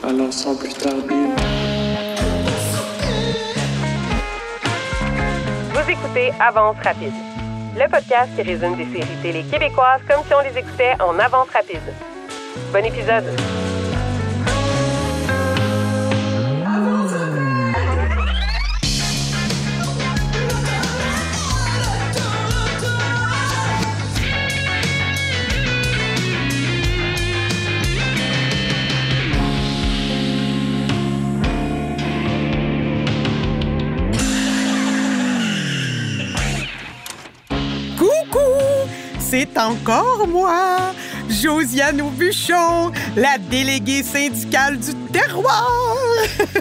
Alors sans plus tarder... Vous écoutez Avance rapide, le podcast qui résume des séries télé québécoises comme si on les écoutait en avance rapide. Bon épisode! C'est encore moi, Josiane Aubuchon, la déléguée syndicale du terroir.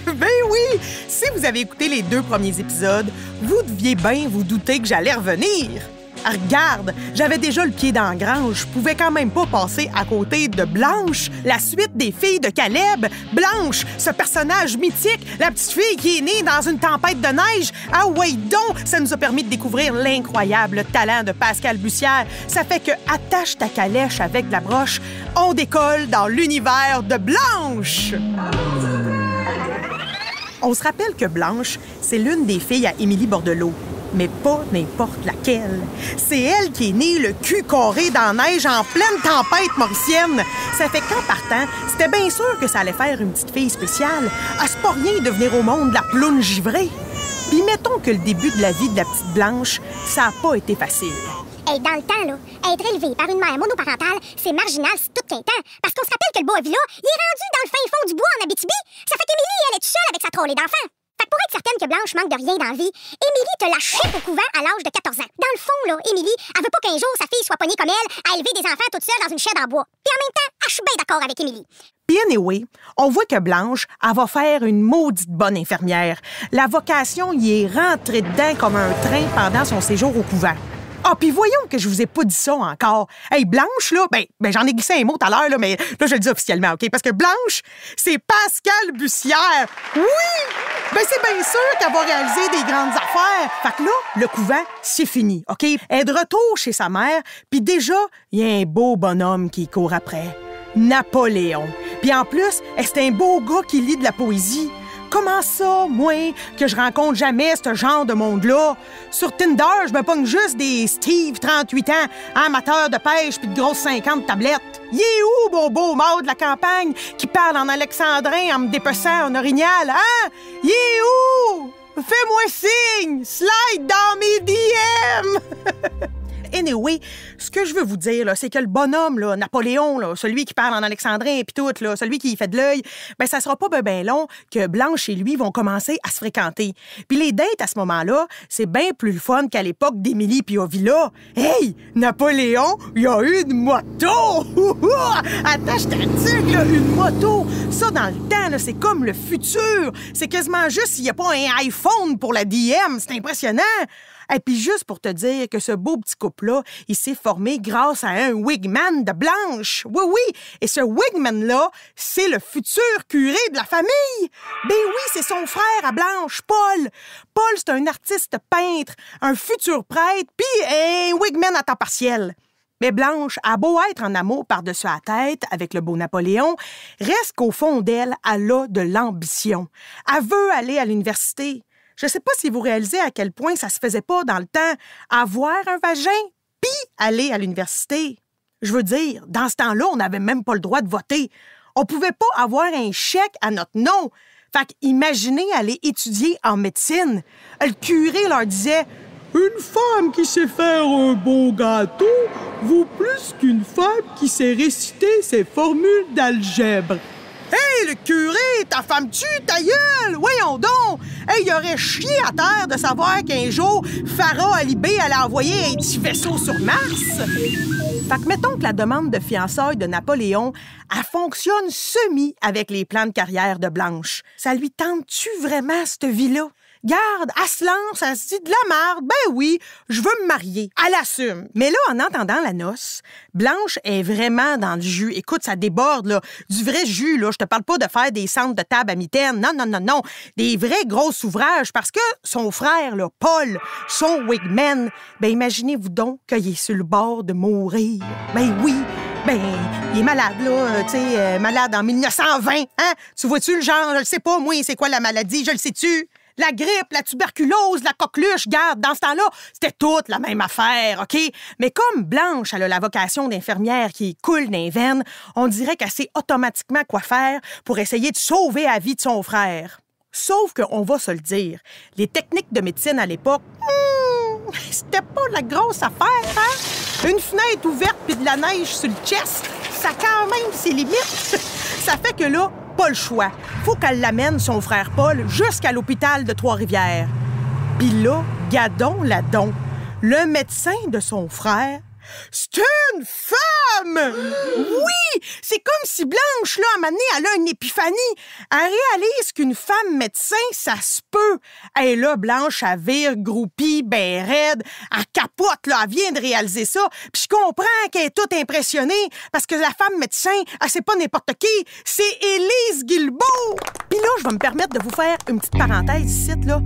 Ben oui, si vous avez écouté les 2 premiers épisodes, vous deviez bien vous douter que j'allais revenir. Regarde, j'avais déjà le pied dans la grange. Je pouvais quand même pas passer à côté de Blanche, la suite des filles de Caleb. Blanche, ce personnage mythique, la petite fille qui est née dans une tempête de neige. Ah ouais donc, ça nous a permis de découvrir l'incroyable talent de Pascal Bussière. Ça fait que attache ta calèche avec la broche, on décolle dans l'univers de Blanche. On se rappelle que Blanche, c'est l'une des filles à Émilie Bordelot. Mais pas n'importe laquelle. C'est elle qui est née le cul carré dans la neige en pleine tempête mauricienne. Ça fait qu'en partant, c'était bien sûr que ça allait faire une petite fille spéciale. À ce pas rien de venir au monde la ploune givrée. Puis mettons que le début de la vie de la petite Blanche, ça n'a pas été facile. Hey, dans le temps, là, être élevé par une mère monoparentale, c'est marginal, c'est tout qu'un temps. Parce qu'on se rappelle que le Bois-Villa, il est rendu dans le fin fond du bois en Abitibi. Ça fait qu'Émilie, elle est toute seule avec sa trolley d'enfants. Fait que pour être certaine que Blanche manque de rien dans la vie, Émilie te la chipe au couvent à l'âge de 14 ans. Dans le fond, là, Émilie, elle veut pas qu'un jour sa fille soit pognée comme elle à élever des enfants toute seule dans une chaîne en bois. Puis en même temps, je suis bien d'accord avec Émilie. Puis anyway, on voit que Blanche, elle va faire une maudite bonne infirmière. La vocation y est rentrée dedans comme un train pendant son séjour au couvent. Ah, puis voyons que je vous ai pas dit ça encore. Hey, Blanche, là, ben j'en ai glissé un mot tout à l'heure, là, mais là, je le dis officiellement, OK? Parce que Blanche, c'est Pascal Bussière. Oui! Ben c'est bien sûr qu'elle va réaliser des grandes affaires. Fait que là, le couvent, c'est fini, OK? Elle est de retour chez sa mère, puis déjà, il y a un beau bonhomme qui court après. Napoléon. Puis en plus, c'est un beau gars qui lit de la poésie. Comment ça, moi, que je rencontre jamais ce genre de monde-là? Sur Tinder, je me pogne juste des Steve, 38 ans, amateurs de pêche puis de grosses 50 tablettes. Il est où, mon beau mort de la campagne qui parle en alexandrin en me dépeçant en orignal, hein? Il est où? Fais-moi signe! Slide dans mes DM! Anyway, ce que je veux vous dire, là, c'est que le bonhomme, là, Napoléon, là, celui qui parle en alexandrin et puis tout, là, celui qui fait de l'œil, ben ça sera pas ben long que Blanche et lui vont commencer à se fréquenter. Puis les dates à ce moment-là, c'est bien plus le fun qu'à l'époque d'Émilie puis au Villa. Hey, Napoléon, il a eu une moto! Attache ta tuque, là, une moto! Ça, dans le temps, là, c'est comme le futur. C'est quasiment juste s'il n'y a pas un iPhone pour la DM. C'est impressionnant! Et puis juste pour te dire que ce beau petit couple-là, il s'est formé grâce à un wigman de Blanche. Oui, oui. Et ce wigman-là, c'est le futur curé de la famille. Ben oui, c'est son frère à Blanche, Paul. Paul, c'est un artiste peintre, un futur prêtre, puis un wigman à temps partiel. Mais Blanche a beau être en amour par-dessus la tête avec le beau Napoléon, reste qu'au fond d'elle, elle a de l'ambition. Elle veut aller à l'université. Je sais pas si vous réalisez à quel point ça se faisait pas dans le temps, avoir un vagin, puis aller à l'université. Je veux dire, dans ce temps-là, on n'avait même pas le droit de voter. On pouvait pas avoir un chèque à notre nom. Fait qu'imaginez aller étudier en médecine. Le curé leur disait « Une femme qui sait faire un bon gâteau vaut plus qu'une femme qui sait réciter ses formules d'algèbre. » Hey, le curé, ta femme tue, ta gueule! Voyons donc! Hey, il aurait chié à terre de savoir qu'un jour, Farah Alibé allait envoyer un petit vaisseau sur Mars. Fait que mettons que la demande de fiançailles de Napoléon, elle fonctionne semi avec les plans de carrière de Blanche. Ça lui tente-tu vraiment, cette vie-là? Garde, elle se lance, elle se dit de la merde. Ben oui, je veux me marier. Elle assume. Mais là, en entendant la noce, Blanche est vraiment dans le jus. Écoute, ça déborde, là. Du vrai jus, là. Je te parle pas de faire des centres de table à mitaine. Non, non, non, non. Des vrais gros ouvrages parce que son frère, là, Paul, son wigman, ben imaginez-vous donc qu'il est sur le bord de mourir. Ben oui, Ben, il est malade, là, tu sais, malade en 1920, hein? Tu vois-tu le genre? Je le sais pas, moi, c'est quoi la maladie? Je le sais-tu? La grippe, la tuberculose, la coqueluche, garde, dans ce temps-là, c'était toute la même affaire, OK? Mais comme Blanche, elle a la vocation d'infirmière qui coule dans les veines, on dirait qu'elle sait automatiquement quoi faire pour essayer de sauver la vie de son frère. Sauf qu'on va se le dire, les techniques de médecine à l'époque, c'était pas la grosse affaire, hein? Une fenêtre ouverte puis de la neige sur le chest, ça a quand même ses limites. Ça fait que là, pas le choix. Faut qu'elle l'amène, son frère Paul, jusqu'à l'hôpital de Trois-Rivières. Puis là, gadon ladon, le médecin de son frère, c'est une femme! Oui! C'est comme si Blanche, là, à un moment donné, elle a une épiphanie. Elle réalise qu'une femme médecin, ça se peut. Et là, Blanche, elle vire groupie, ben raide. Elle capote, là. Elle vient de réaliser ça. Puis je comprends qu'elle est toute impressionnée parce que la femme médecin, elle c'est pas n'importe qui. C'est Élise Guilbeault! Puis là, je vais me permettre de vous faire une petite parenthèse ici, là.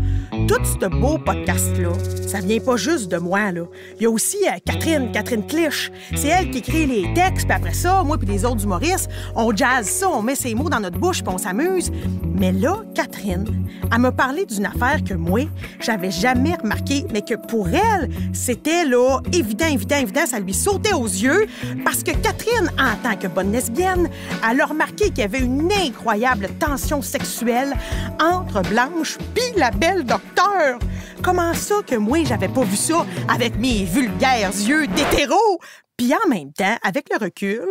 Tout ce beau podcast-là, ça vient pas juste de moi, là. Il y a aussi Catherine Clich. C'est elle qui écrit les textes, puis après ça, moi puis les autres humoristes, on jazz ça, on met ses mots dans notre bouche, puis on s'amuse. Mais là, Catherine, elle m'a parlé d'une affaire que moi, j'avais jamais remarqué, mais que pour elle, c'était là, évident, ça lui sautait aux yeux, parce que Catherine, en tant que bonne lesbienne, elle a remarqué qu'il y avait une incroyable tension sexuelle entre Blanche puis la belle docteur. Comment ça que moi, j'avais pas vu ça avec mes vulgaires yeux d'hétéro? Puis en même temps, avec le recul,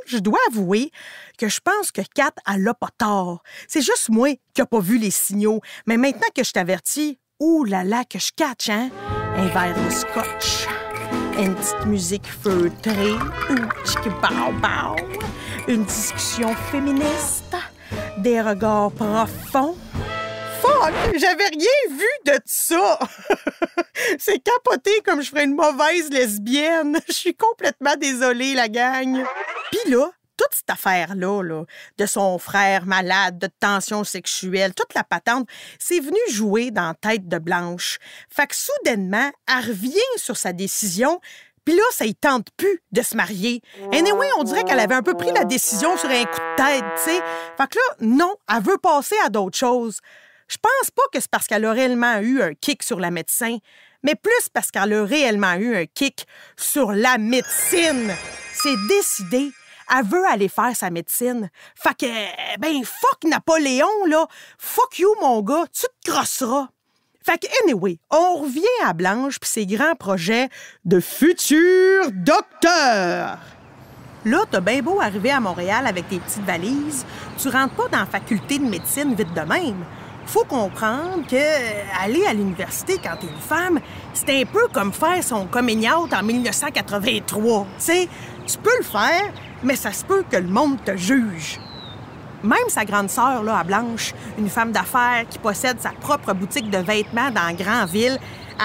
je dois avouer que je pense que Kat, elle a pas tort. C'est juste moi qui a pas vu les signaux. Mais maintenant que je t'avertis, ouh là là que je catch, hein? Un verre de scotch, une petite musique feutrée, une discussion féministe, des regards profonds. Fuck! J'avais rien vu de ça! C'est capoté comme je ferais une mauvaise lesbienne. Je suis complètement désolée, la gang. Puis là, toute cette affaire-là, là, de son frère malade, de tension sexuelle, toute la patente, c'est venu jouer dans la tête de Blanche. Fait que soudainement, elle revient sur sa décision. Puis là, ça y tente plus de se marier. Anyway, on dirait qu'elle avait un peu pris la décision sur un coup de tête, tu sais. Fait que là, non, elle veut passer à d'autres choses. Je pense pas que c'est parce qu'elle a réellement eu un kick sur la médecin, mais plus parce qu'elle a réellement eu un kick sur la médecine. C'est décidé. Elle veut aller faire sa médecine. Fait que, ben, fuck Napoléon, là. Fuck you, mon gars. Tu te crosseras. Fait que, anyway, on revient à Blanche pis ses grands projets de futur docteur. Là, t'as bien beau arriver à Montréal avec tes petites valises, tu rentres pas dans la faculté de médecine vite de même. Faut comprendre que aller à l'université quand t'es une femme, c'est un peu comme faire son coming out en 1983. Tu sais, tu peux le faire, mais ça se peut que le monde te juge. Même sa grande sœur, là, à Blanche, une femme d'affaires qui possède sa propre boutique de vêtements dans la grande ville,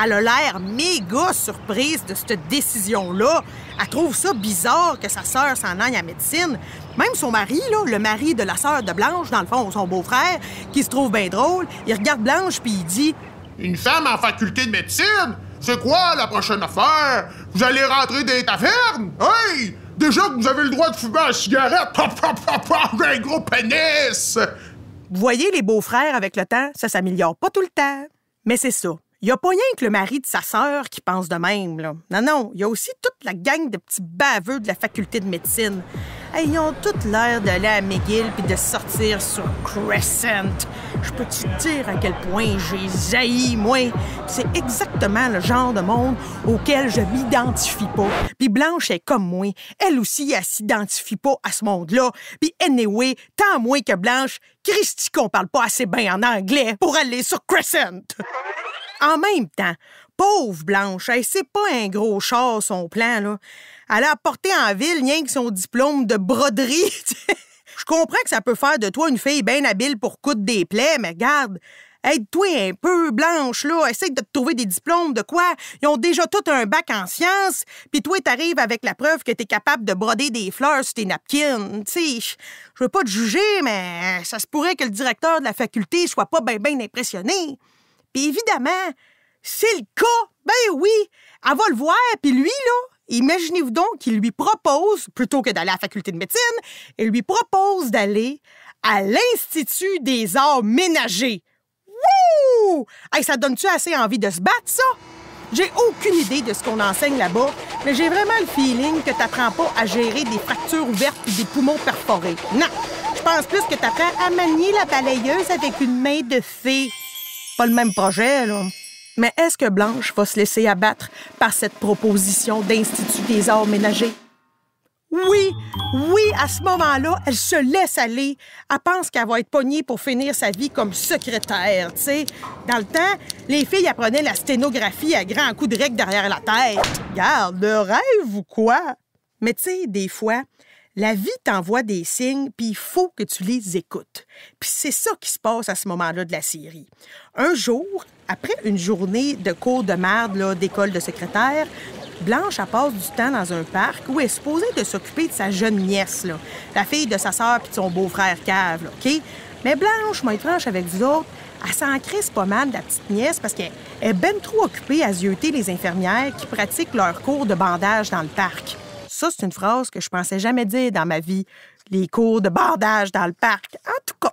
elle a l'air méga surprise de cette décision-là. Elle trouve ça bizarre que sa sœur s'en aille à médecine. Même son mari, là, le mari de la sœur de Blanche, dans le fond, son beau-frère, qui se trouve bien drôle, il regarde Blanche puis il dit « Une femme en faculté de médecine? C'est quoi la prochaine affaire? Vous allez rentrer dans les tavernes? Hey! Déjà que vous avez le droit de fumer la cigarette, j'ai un gros pénis! » Vous voyez, les beaux-frères, avec le temps, ça s'améliore pas tout le temps. Mais c'est ça. Il n'y a pas rien que le mari de sa sœur qui pense de même, là. Non, il y a aussi toute la gang de petits baveux de la faculté de médecine. Hey, ils ont toutes l'air d'aller à McGill puis de sortir sur Crescent. Je peux te dire à quel point j'ai jailli, moi. C'est exactement le genre de monde auquel je m'identifie pas. Puis Blanche est comme moi. Elle aussi, elle s'identifie pas à ce monde-là. Puis anyway, tant moins que Blanche, Christy qu'on parle pas assez bien en anglais pour aller sur Crescent. En même temps, pauvre Blanche, hey, c'est pas un gros char, son plan, là. Elle a apporté en ville rien que son diplôme de broderie. Je comprends que ça peut faire de toi une fille bien habile pour coudre des plaies, mais regarde, aide-toi un peu, Blanche, là. Essaye de te trouver des diplômes de quoi? Ils ont déjà tout un bac en sciences, puis toi, t'arrives avec la preuve que t'es capable de broder des fleurs sur tes napkins. Tu sais, je veux pas te juger, mais ça se pourrait que le directeur de la faculté soit pas bien impressionné. Puis évidemment, c'est le cas. Ben oui, elle va le voir, puis lui, là, imaginez-vous donc qu'il lui propose, plutôt que d'aller à la faculté de médecine, il lui propose d'aller à l'Institut des arts ménagers. Wouh! Hey, ça donne-tu assez envie de se battre, ça? J'ai aucune idée de ce qu'on enseigne là-bas, mais j'ai vraiment le feeling que t'apprends pas à gérer des fractures ouvertes et des poumons perforés. Non! Je pense plus que t'apprends à manier la balayeuse avec une main de fée. Pas le même projet, là. Mais est-ce que Blanche va se laisser abattre par cette proposition d'Institut des arts ménagers? Oui, à ce moment-là, elle se laisse aller. Elle pense qu'elle va être pognée pour finir sa vie comme secrétaire, tu sais. Dans le temps, les filles apprenaient la sténographie à grands coups de règle derrière la tête. Regarde, le rêve ou quoi? Mais tu sais, des fois, la vie t'envoie des signes, puis il faut que tu les écoutes. Puis c'est ça qui se passe à ce moment-là de la série. Un jour, après une journée de cours de merde là, d'école de secrétaire, Blanche, elle passe du temps dans un parc où elle est supposée de s'occuper de sa jeune nièce, là, la fille de sa sœur puis de son beau-frère Cave, là, OK? Mais Blanche, moi, être franche avec vous autres, elle s'en crisse pas mal de la petite nièce parce qu'elle est ben trop occupée à zioter les infirmières qui pratiquent leur cours de bandage dans le parc. Ça, c'est une phrase que je pensais jamais dire dans ma vie. Les cours de bandage dans le parc. En tout cas.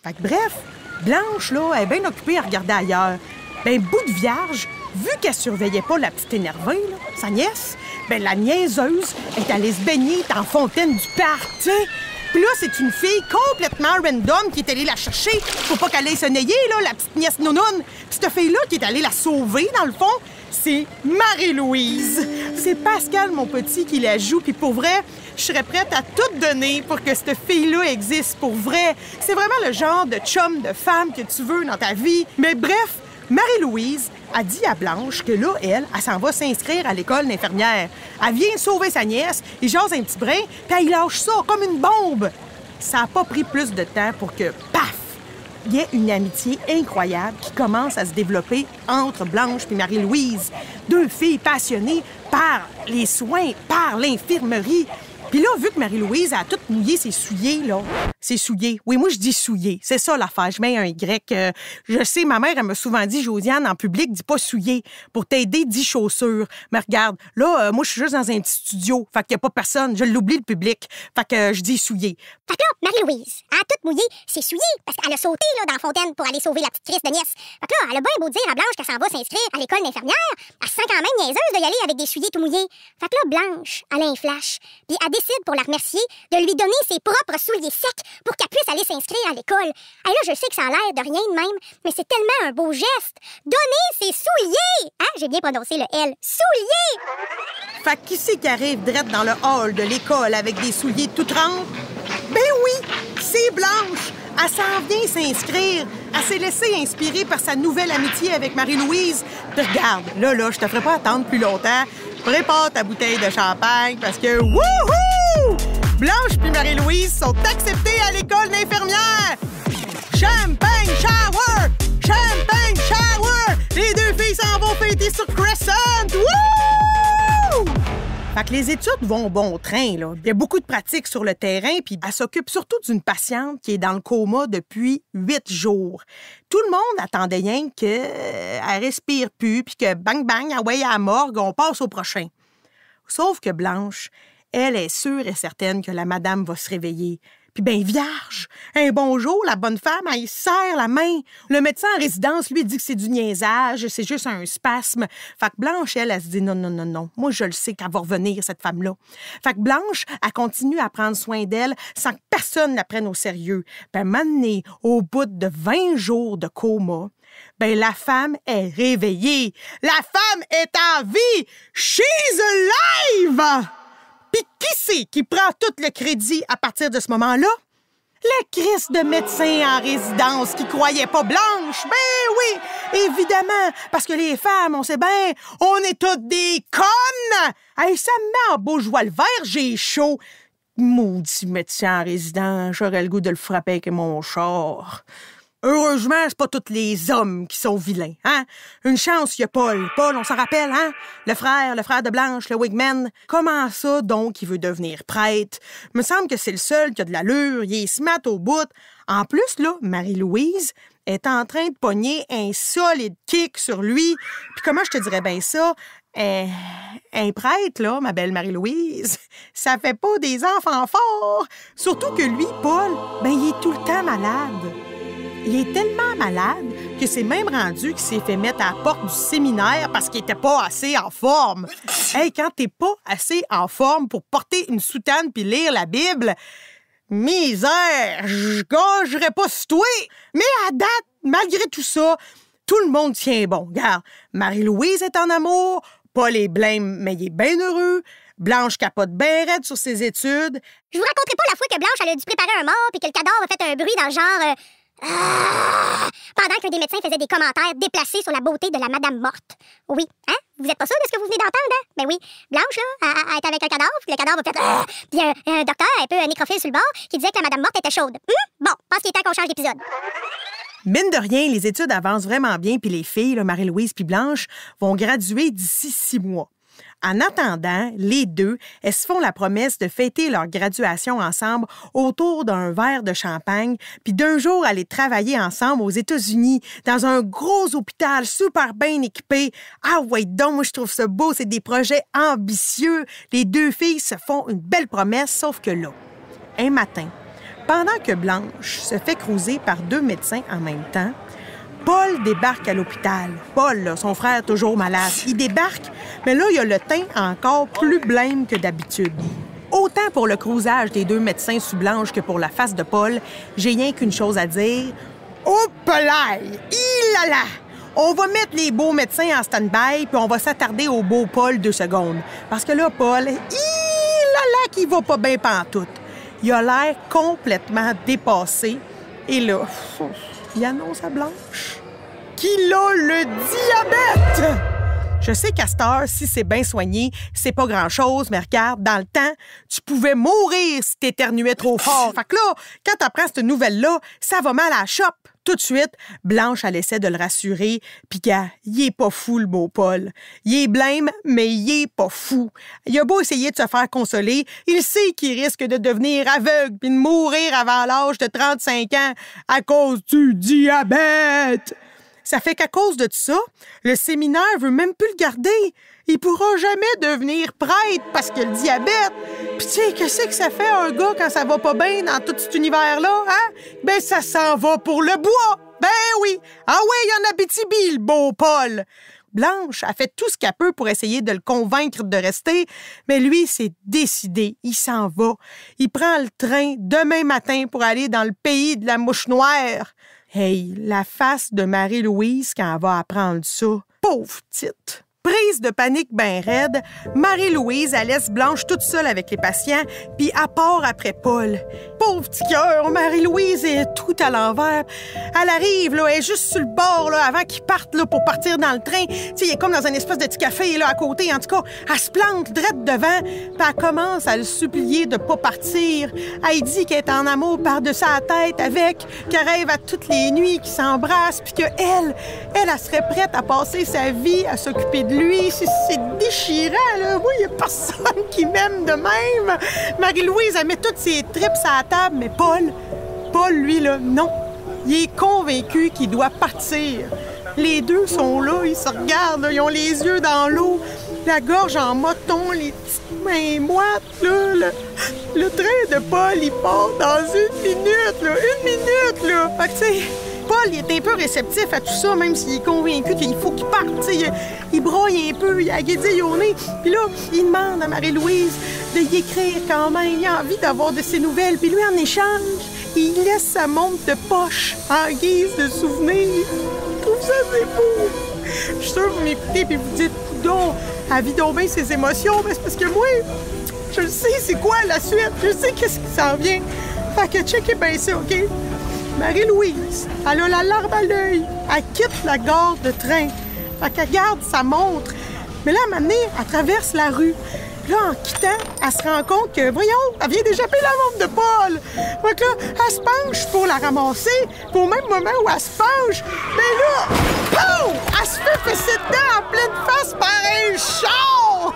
Fait que bref, Blanche, là, elle est bien occupée à regarder ailleurs. Ben, bout de vierge, vu qu'elle surveillait pas la petite énervée, là, sa nièce, ben la niaiseuse est allée se baigner dans la fontaine du parc, tu sais. Puis là, c'est une fille complètement random qui est allée la chercher. Faut pas qu'elle aille se nailler, là, la petite nièce nounoune. Puis cette fille-là qui est allée la sauver, dans le fond, c'est Marie-Louise. C'est Pascal, mon petit, qui la joue. Puis pour vrai, je serais prête à tout donner pour que cette fille-là existe pour vrai. C'est vraiment le genre de chum de femme que tu veux dans ta vie. Mais bref, Marie-Louise a dit à Blanche que là, elle s'en va s'inscrire à l'école d'infirmière. Elle vient sauver sa nièce, il jase un petit brin, puis elle lâche ça comme une bombe. Ça n'a pas pris plus de temps pour que, paf, il y ait une amitié incroyable qui commence à se développer entre Blanche et Marie-Louise. Deux filles passionnées par les soins, par l'infirmerie. Puis là, vu que Marie-Louise a tout mouillé ses souliers, là... Ses souliers. Oui, moi, je dis souliers. C'est ça, l'affaire. Je mets un Y. Je sais, ma mère, elle m'a souvent dit, Josiane, en public, dis pas souliers. Pour t'aider, dis chaussures. Mais regarde, là, moi, je suis juste dans un petit studio. Fait qu'il y a pas personne. Je l'oublie, le public. Fait que je dis souliers. Fait que là, Marie-Louise a tout mouillé ses souliers parce qu'elle a sauté là, dans la fontaine pour aller sauver la petite Chris de nièce. Fait que là, elle a bien beau dire à Blanche qu'elle s'en va s'inscrire à l'école d'infirmière, elle se sent quand même niaiseuse de y aller avec des souliers tout mouillés. Fait que là, Blanche, elle a un flash. Puis elle décide, pour la remercier, de lui donner ses propres souliers secs pour qu'elle puisse aller s'inscrire à l'école. Et là, je sais que ça a l'air de rien de même, mais c'est tellement un beau geste. Donner ses souliers! Hein? J'ai bien prononcé le L. Souliers! Fait que qui c'est qui arrive direct dans le hall de l'école avec des souliers tout trempes? Ben oui, c'est Blanche. Elle s'en vient s'inscrire. Elle s'est laissée inspirer par sa nouvelle amitié avec Marie-Louise. Puis regarde, là, je te ferai pas attendre plus longtemps. Prépare ta bouteille de champagne parce que wouhou! Blanche puis Marie-Louise sont acceptées à l'école d'infirmière. Champagne shower! Champagne shower! Les deux filles s'en vont fêter sur Crescent! Wouh! Fait que les études vont bon train, là. Il y a beaucoup de pratiques sur le terrain, puis elle s'occupe surtout d'une patiente qui est dans le coma depuis 8 jours. Tout le monde attendait rien qu'elle respire plus, puis que bang bang, ah ouais, à la morgue, on passe au prochain. Sauf que Blanche, elle est sûre et certaine que la madame va se réveiller. Puis ben vierge, un bonjour, la bonne femme, elle serre la main. Le médecin en résidence, lui, dit que c'est du niaisage, c'est juste un spasme. Fait que Blanche, elle se dit non. Moi, je le sais qu'elle va revenir, cette femme-là. Fait que Blanche, elle continue à prendre soin d'elle sans que personne la prenne au sérieux. Puis maintenant, au bout de 20 jours de coma, ben la femme est réveillée. La femme est en vie. She's alive! Puis qui c'est qui prend tout le crédit à partir de ce moment-là? La crise de médecin en résidence qui croyait pas Blanche. Ben oui, évidemment, parce que les femmes, on sait bien, on est toutes des connes. Hey, ça me met en beau joie le vert, j'ai chaud. Maudit médecin en résidence, j'aurais le goût de le frapper avec mon char. Heureusement, c'est pas tous les hommes qui sont vilains, hein? Une chance, il y a Paul. Paul, on s'en rappelle, hein? Le frère de Blanche, le wigman. Comment ça, donc, il veut devenir prêtre? Me semble que c'est le seul qui a de l'allure, il est smart au bout. En plus, là, Marie-Louise est en train de pogner un solide kick sur lui. Puis comment je te dirais bien ça? Un prêtre, là, ma belle Marie-Louise, ça fait pas des enfants forts. Surtout que lui, Paul, il est tout le temps malade. Il est tellement malade que c'est même rendu qu'il s'est fait mettre à la porte du séminaire parce qu'il était pas assez en forme. Hey, quand t'es pas assez en forme pour porter une soutane puis lire la Bible, misère, je gagerais pas sur toi. Mais à date, malgré tout ça, tout le monde tient bon. Regarde, Marie-Louise est en amour, Paul est blême, mais il est bien heureux. Blanche capote bien raide sur ses études. Je vous raconterai pas la fois que Blanche elle a dû préparer un mort puis que le cadavre a fait un bruit dans le genre... pendant qu'un des médecins faisait des commentaires déplacés sur la beauté de la madame morte. Oui, hein? Vous êtes pas sûr de ce que vous venez d'entendre, hein? Ben oui, Blanche, là, elle est avec un cadavre, puis le cadavre a fait... Puis un docteur, un peu nécrophile sur le bord, qui disait que la madame morte était chaude. Bon, pense qu'il est temps qu'on change d'épisode. Mine de rien, les études avancent vraiment bien, puis les filles, là, Marie-Louise puis Blanche, vont graduer d'ici 6 mois. En attendant, les deux, elles se font la promesse de fêter leur graduation ensemble autour d'un verre de champagne, puis d'un jour aller travailler ensemble aux États-Unis, dans un gros hôpital super bien équipé. Ah ouais, donc, moi, je trouve ça beau, c'est des projets ambitieux. Les deux filles se font une belle promesse, sauf que là, un matin, pendant que Blanche se fait cruiser par 2 médecins en même temps, Paul débarque à l'hôpital. Paul, là, son frère toujours malade, il débarque, mais là, il a le teint encore plus blême que d'habitude. Autant pour le cruisage des 2 médecins sous Blanche que pour la face de Paul, j'ai rien qu'une chose à dire. Houpelaï! Ilala! On va mettre les beaux médecins en stand-by, puis on va s'attarder au beau Paul 2 secondes. Parce que là, Paul, ilala qu'il va pas bien pantoute. Il a l'air complètement dépassé. Et là, il annonce à Blanche qu'il a le diabète! Je sais qu'à cette heure, si c'est bien soigné, c'est pas grand-chose, mais regarde, dans le temps, tu pouvais mourir si t'éternuais trop fort. Fait que là, quand t'apprends cette nouvelle-là, ça va mal à la chope. Tout de suite, Blanche, elle essaie de le rassurer, pis gars, il est pas fou, le beau Paul. Il est blême, mais il est pas fou. Il a beau essayer de se faire consoler, il sait qu'il risque de devenir aveugle puis de mourir avant l'âge de 35 ans à cause du diabète. Ça fait qu'à cause de tout ça, le séminaire veut même plus le garder. Il pourra jamais devenir prêtre parce qu'il a le diabète. Puis tu sais, qu'est-ce que ça fait un gars quand ça va pas bien dans tout cet univers-là, hein? Ben, ça s'en va pour le bois. Ben oui. Ah oui, il y en a Abitibi, le beau Paul. Blanche a fait tout ce qu'elle peut pour essayer de le convaincre de rester, mais lui, c'est décidé. Il s'en va. Il prend le train demain matin pour aller dans le pays de la mouche noire. Hey, la face de Marie-Louise quand elle va apprendre ça. Pauvre petite! Prise de panique ben raide, Marie-Louise, elle laisse Blanche toute seule avec les patients, puis elle part après Paul. Pauvre petit cœur, Marie-Louise est tout à l'envers. Elle arrive, là, elle est juste sur le bord, là, avant qu'ils partent, là, pour partir dans le train. Tu sais, il est comme dans un espèce de petit café, là, à côté. En tout cas, elle se plante drette devant, puis elle commence à le supplier de pas partir. Elle dit qu'elle est en amour par-dessus la tête avec, qu'elle rêve à toutes les nuits, qu'ils s'embrassent, puis qu'elle serait prête à passer sa vie à s'occuper de lui. C'est déchirant, là. Moi, il n'y a personne qui m'aime de même. Marie-Louise, elle met toutes ses tripes à la table, mais Paul, lui, là, non. Il est convaincu qu'il doit partir. Les deux sont là, ils se regardent, là, ils ont les yeux dans l'eau, la gorge en moton, les petites mains moites, là. Le train de Paul, il part dans 1 minute, là. 1 minute, là. Fait que, tu sais, Paul, il est un peu réceptif à tout ça, même s'il est convaincu qu'il faut qu'il parte. Il broye un peu, il a guédille au nez. Puis là, il demande à Marie-Louise de y écrire quand même. Il a envie d'avoir de ses nouvelles. Puis lui, en échange, il laisse sa montre de poche en guise de souvenir. Je trouve ça, c'est beau. Je suis sûre que vous m'écoutez puis vous dites, coudonc, elle vit donc bien ses émotions. Mais c'est parce que moi, je le sais, c'est quoi la suite. Je sais qu'est-ce qui s'en vient. Fait que checkez bien ça, OK? Marie-Louise, elle a la larme à l'œil. Elle quitte la gare de train. Fait qu'elle garde sa montre. Mais là, à un moment donné, elle traverse la rue. Là, en quittant, elle se rend compte que, voyons, elle vient d'échapper la montre de Paul. Fait que là, elle se penche pour la ramasser. Puis au même moment où elle se penche, mais là, pouf! Elle se fait fesser dedans en pleine face par un char!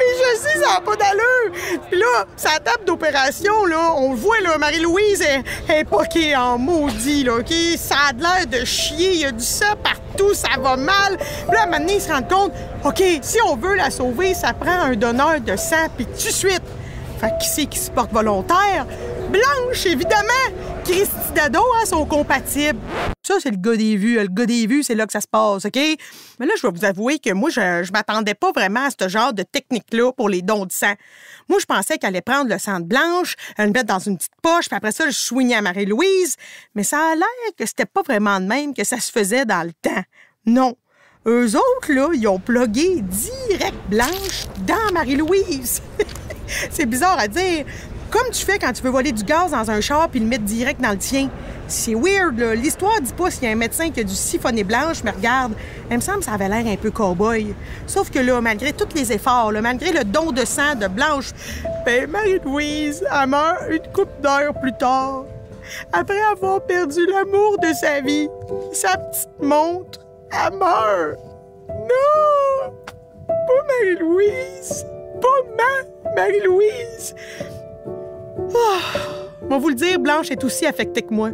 Mais je sais, ça n'a pas d'allure. Puis là, sa table d'opération, là, on le voit, là, Marie-Louise est poquée en maudit, là, OK? Ça a l'air de chier, il y a du sang partout, ça va mal. Puis là, à un moment donné, il se rend compte, OK, si on veut la sauver, ça prend un donneur de sang, puis tout de suite. Fait que qui c'est qui se porte volontaire? Blanche, évidemment! Christy Dado, hein, sont compatibles. Ça, c'est le gars des vues. Le gars des vues, c'est là que ça se passe, OK? Mais là, je vais vous avouer que moi, je m'attendais pas vraiment à ce genre de technique-là pour les dons de sang. Moi, je pensais qu'elle allait prendre le sang de Blanche, le mettre dans une petite poche, puis après ça, je soignais à Marie-Louise. Mais ça a l'air que c'était pas vraiment de même que ça se faisait dans le temps. Non. Eux autres, là, ils ont plugué direct Blanche dans Marie-Louise. C'est bizarre à dire. Comme tu fais quand tu veux voler du gaz dans un char puis le mettre direct dans le tien. C'est weird, là. L'histoire dit pas s'il y a un médecin qui a dû siphonner Blanche, mais regarde, il me semble que ça avait l'air un peu cow-boy. Sauf que là, malgré tous les efforts, là, malgré le don de sang de Blanche, ben Marie-Louise, elle meurt une couple d'heures plus tard. Après avoir perdu l'amour de sa vie, sa petite montre, elle meurt. Non! Pas Marie-Louise! Pas Marie-Louise! On va vous le dire, Blanche est aussi affectée que moi.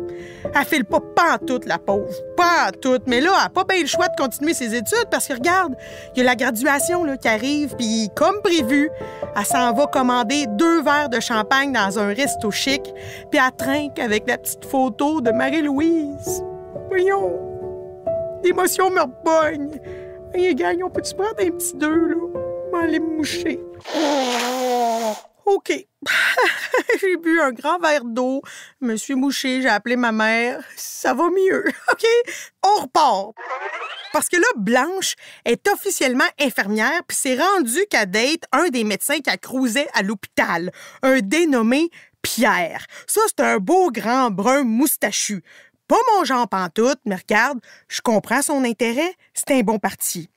Elle file pas pantoute, la pauvre. Pantoute. Mais là, elle n'a pas bien le choix de continuer ses études parce que, regarde, il y a la graduation là, qui arrive, puis comme prévu, elle s'en va commander 2 verres de champagne dans un resto chic, puis elle trinque avec la petite photo de Marie-Louise. Voyons, l'émotion me repogne. Hey, gang, on peut-tu prendre un petit 2, là? On va aller me moucher. OK. J'ai bu un grand verre d'eau, me suis mouchée, j'ai appelé ma mère. Ça va mieux. OK? On repart. Parce que là, Blanche est officiellement infirmière, puis c'est rendu qu'elle date un des médecins qui a cruisé à l'hôpital, un dénommé Pierre. Ça, c'est un beau grand brun moustachu. Pas mon genre pantoute, mais regarde, je comprends son intérêt, c'est un bon parti.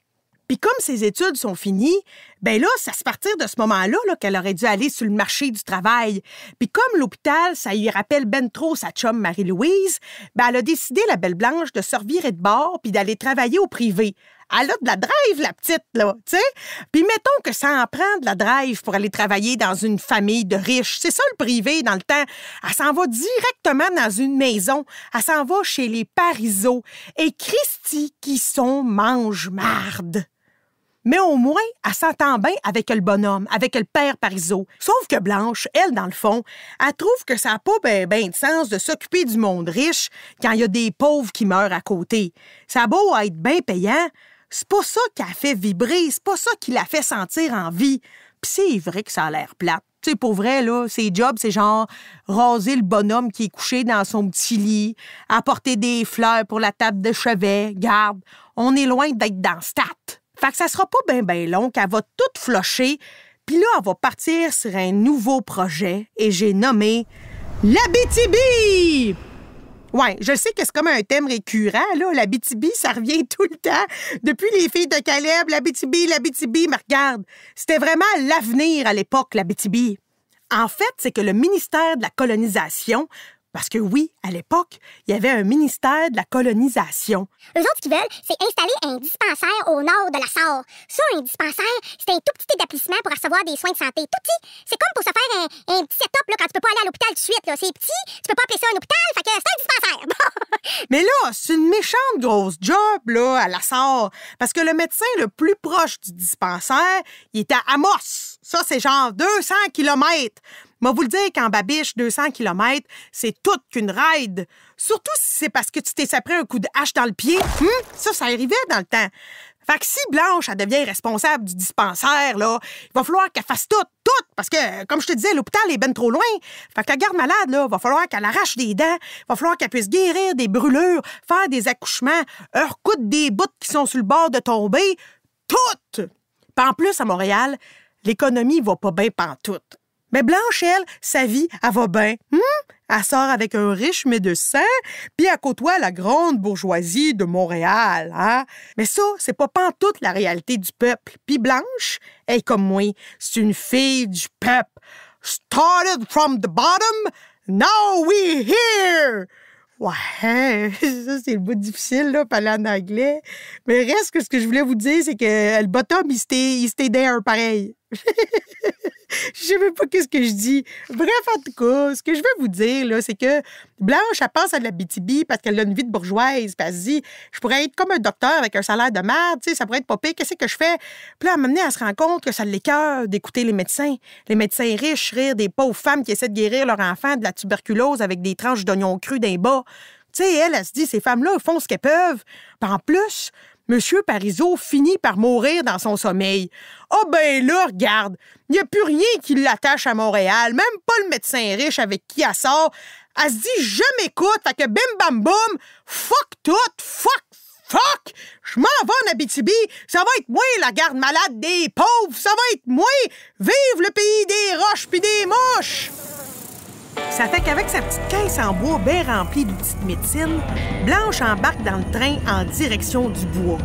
Puis comme ses études sont finies, ben là, c'est à partir de ce moment-là là, qu'elle aurait dû aller sur le marché du travail. Puis comme l'hôpital, ça lui rappelle ben trop sa chum Marie-Louise, ben elle a décidé, la belle Blanche, de se revirer de bord puis d'aller travailler au privé. Elle a de la drive, la petite, là, tu sais. Puis mettons que ça en prend de la drive pour aller travailler dans une famille de riches. C'est ça, le privé, dans le temps. Elle s'en va directement dans une maison. Elle s'en va chez les Parizeau. Et Christy, qui sont mange-marde. Mais au moins, elle s'entend bien avec le bonhomme, avec le père Parizeau. Sauf que Blanche, elle, dans le fond, elle trouve que ça n'a pas ben de sens de s'occuper du monde riche quand il y a des pauvres qui meurent à côté. Ça a beau être bien payant, c'est pas ça qui a fait vibrer, c'est pas ça qui l'a fait sentir en vie. Puis c'est vrai que ça a l'air plate. Tu sais, pour vrai, là, ses jobs, c'est genre raser le bonhomme qui est couché dans son petit lit, apporter des fleurs pour la table de chevet. Garde, on est loin d'être dans stat. Fait que ça sera pas ben long qu'elle va tout flocher, puis là, elle va partir sur un nouveau projet, et j'ai nommé l'Abitibi! Ouais, je sais que c'est comme un thème récurrent, là. L'Abitibi, ça revient tout le temps. Depuis les filles de Caleb, l'Abitibi, mais regarde, c'était vraiment l'avenir à l'époque, l'Abitibi. En fait, c'est que le ministère de la colonisation... Parce que oui, à l'époque, il y avait un ministère de la colonisation. Eux autres, ce qu'ils veulent, c'est installer un dispensaire au nord de la Sarre. Ça, un dispensaire, c'est un tout petit établissement pour recevoir des soins de santé. Tout petit. C'est comme pour se faire un petit setup là, quand tu peux pas aller à l'hôpital tout de suite. Là. C'est petit, tu peux pas appeler ça un hôpital, fait que c'est un dispensaire. Mais là, c'est une méchante grosse job là, à la Sarre. Parce que le médecin le plus proche du dispensaire, il était à Amos. Ça, c'est genre 200 kilomètres. Moi, vous le dire qu'en babiche, 200 km, c'est toute qu'une ride. Surtout si c'est parce que tu t'es sapé un coup de hache dans le pied. Ça arrivait dans le temps. Fait que si Blanche, elle devient responsable du dispensaire, là, il va falloir qu'elle fasse tout. Parce que, comme je te disais, l'hôpital est ben trop loin. Fait que la garde malade, là, va falloir qu'elle arrache des dents. Va falloir qu'elle puisse guérir des brûlures, faire des accouchements, recoudre des bouts qui sont sur le bord de tomber. Tout! Puis en plus, à Montréal, l'économie va pas bien pantoute. Mais Blanche, elle, sa vie, elle va bien. Elle sort avec un riche médecin, puis elle côtoie la grande bourgeoisie de Montréal, hein? Mais ça, c'est pas pantoute la réalité du peuple. Puis Blanche, elle est comme moi, c'est une fille du peuple. Started from the bottom, now we're here! Ouais, ça, c'est le bout difficile, là, parler en anglais. Mais reste que ce que je voulais vous dire, c'est que le bottom, il stay there, pareil. Je sais même pas qu'est-ce que je dis. Bref, en tout cas, ce que je veux vous dire, là, c'est que Blanche, elle pense à de l'Abitibi parce qu'elle a une vie de bourgeoise. Puis elle se dit, je pourrais être comme un docteur avec un salaire de merde, tu sais, ça pourrait être pas pire. Qu'est-ce que je fais? Puis là, à un moment donné, elle se rend compte que ça l'écoeure d'écouter les médecins. Les médecins riches rire des pauvres femmes qui essaient de guérir leur enfant de la tuberculose avec des tranches d'oignons crus d'un bas. Tu sais, elle se dit, ces femmes-là font ce qu'elles peuvent. Puis en plus, Monsieur Parizeau finit par mourir dans son sommeil. Ah ben là, regarde, il n'y a plus rien qui l'attache à Montréal, même pas le médecin riche avec qui elle sort. Elle se dit, je m'écoute, fait que bim bam boum, fuck tout, fuck, je m'en vais en Abitibi, ça va être moi la garde malade des pauvres, ça va être moi, vive le pays des roches pis des mouches! Ça fait qu'avec sa petite caisse en bois bien remplie d'outils de médecine, Blanche embarque dans le train en direction du bois.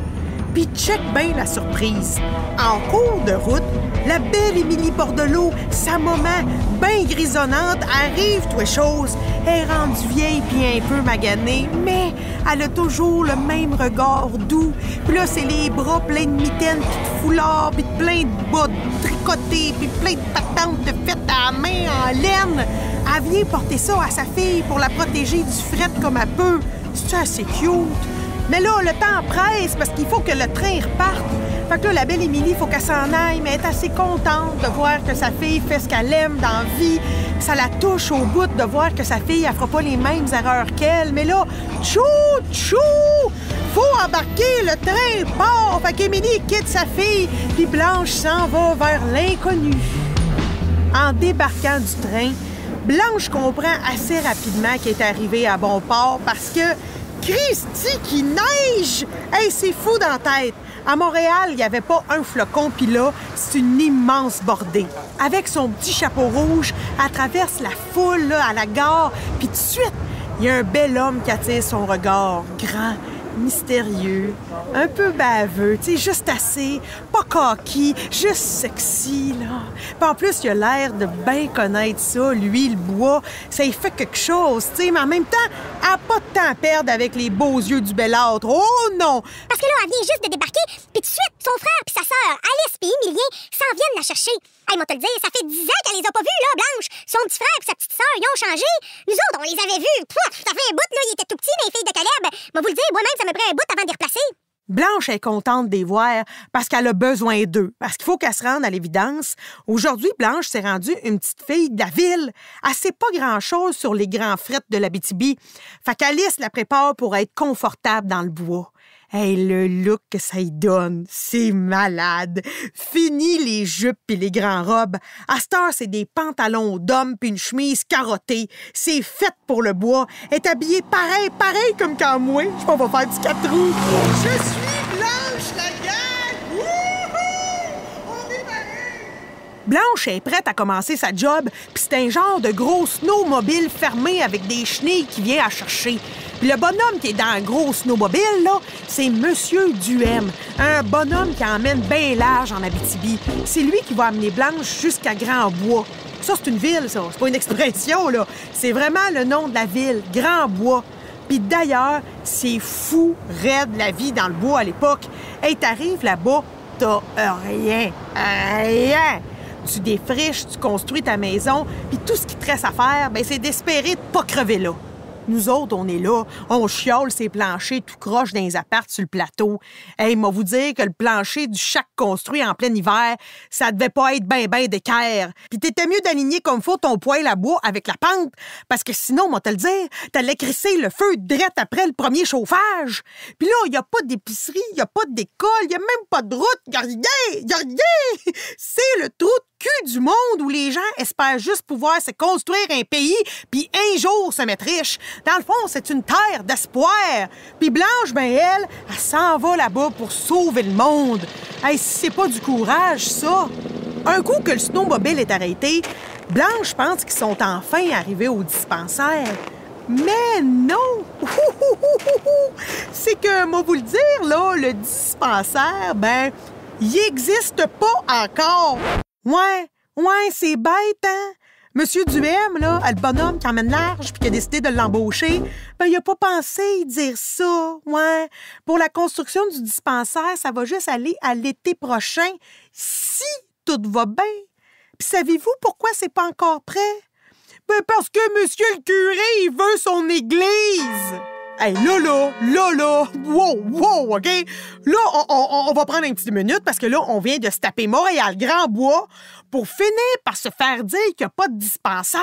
Puis check bien la surprise. En cours de route, la belle Émilie Bordelot, sa maman, bien grisonnante, arrive toi chose. Elle est rendue vieille puis un peu maganée, mais elle a toujours le même regard doux. Puis là, c'est les bras pleins de mitaines puis de foulards puis de plein de bas tricotés puis plein de patentes de fête à la main en laine. Elle vient porter ça à sa fille pour la protéger du fret comme elle peut. C'est assez cute. Mais là, le temps presse parce qu'il faut que le train reparte. Fait que là, la belle Émilie, il faut qu'elle s'en aille, mais elle est assez contente de voir que sa fille fait ce qu'elle aime dans la vie. Ça la touche au bout de voir que sa fille, elle fera pas les mêmes erreurs qu'elle. Mais là, tchou! Faut embarquer, le train part! Fait qu'Émilie quitte sa fille, puis Blanche s'en va vers l'inconnu. En débarquant du train, Blanche comprend assez rapidement qu'elle est arrivée à bon port parce que Christy qui neige! Hey, c'est fou dans la tête! À Montréal, il n'y avait pas un flocon, puis là, c'est une immense bordée. Avec son petit chapeau rouge, elle traverse la foule là, à la gare, puis tout de suite, il y a un bel homme qui attire son regard, grand, mystérieux, un peu baveux, tu sais, juste assez, pas coquille, juste sexy, là. Puis en plus, il a l'air de bien connaître ça, lui, le bois, ça y fait quelque chose, tu sais, mais en même temps, elle n'a pas de temps à perdre avec les beaux yeux du belâtre. Oh non! Parce que là, elle vient juste de débarquer, puis tout de suite, son frère puis sa sœur, Alice puis Émilien, s'en viennent la chercher. Hey, moi te le dire, ça fait 10 ans qu'elle les a pas vus, là, Blanche. Son petit frère et sa petite sœur, ils ont changé. Nous autres, on les avait vus. Pouf, ça fait un bout, là, ils étaient tout petits, les filles de Caleb. Moi, vous le dire, moi-même, ça me prend un bout avant de les replacer. Blanche est contente de les voir parce qu'elle a besoin d'eux, parce qu'il faut qu'elle se rende à l'évidence. Aujourd'hui, Blanche s'est rendue une petite fille de la ville. Elle sait pas grand-chose sur les grands frettes de l'Abitibi. Fait qu'Alice la prépare pour être confortable dans le bois. Hey, le look que ça y donne, c'est malade. Fini les jupes et les grands robes. À cette heure, c'est des pantalons d'homme puis une chemise carottée. C'est fait pour le bois. Elle est habillée pareil comme quand moi. Je m'en vais faire du 4 roues. Je suis Blanche, la gang! Wouhou! On est pareil! Blanche est prête à commencer sa job, puis c'est un genre de gros snowmobile fermé avec des chenilles qui vient à chercher. Puis le bonhomme qui est dans un gros snowmobile, là, c'est Monsieur Duhem, un bonhomme qui emmène bien large en Abitibi. C'est lui qui va amener Blanche jusqu'à Grand-Bois. Ça, c'est une ville, ça. C'est pas une expression, là. C'est vraiment le nom de la ville, Grand-Bois. Puis d'ailleurs, c'est fou, raide, la vie dans le bois à l'époque. Hey, t'arrives là-bas, t'as rien. Tu défriches, tu construis ta maison, puis tout ce qui te reste à faire, ben c'est d'espérer de pas crever là. Nous autres, on est là, on chiole ces planchers tout croche dans les apparts sur le plateau. Hey, moi vous dire que le plancher du shack construit en plein hiver, ça devait pas être ben d'équerre. Puis t'étais mieux d'aligner comme faut ton poêle à bois avec la pente, parce que sinon, moi te le dire, t'allais crisser le feu direct après le premier chauffage. Puis là, y a pas d'épicerie, y a pas d'école, y a même pas de route, y a rien! C'est le trou de cul du monde où les gens espèrent juste pouvoir se construire un pays puis un jour se mettre riche. Dans le fond, c'est une terre d'espoir. Puis Blanche, ben elle s'en va là-bas pour sauver le monde. Hey, si c'est pas du courage, ça. Un coup que le snowmobile est arrêté, Blanche pense qu'ils sont enfin arrivés au dispensaire. Mais non! C'est que, moi vous le dire, là, le dispensaire, ben, il existe pas encore. Ouais, c'est bête, hein? Monsieur Duhem, là, le bonhomme qui emmène large puis qui a décidé de l'embaucher, ben, il a pas pensé dire ça, ouais. Pour la construction du dispensaire, ça va juste aller à l'été prochain, si tout va bien. Puis savez-vous pourquoi c'est pas encore prêt? Ben parce que monsieur le curé, il veut son église. Hey, là, wow, OK? Là, on va prendre une petite minute parce que là, on vient de se taper Montréal-Grand-Bois pour finir par se faire dire qu'il n'y a pas de dispensaire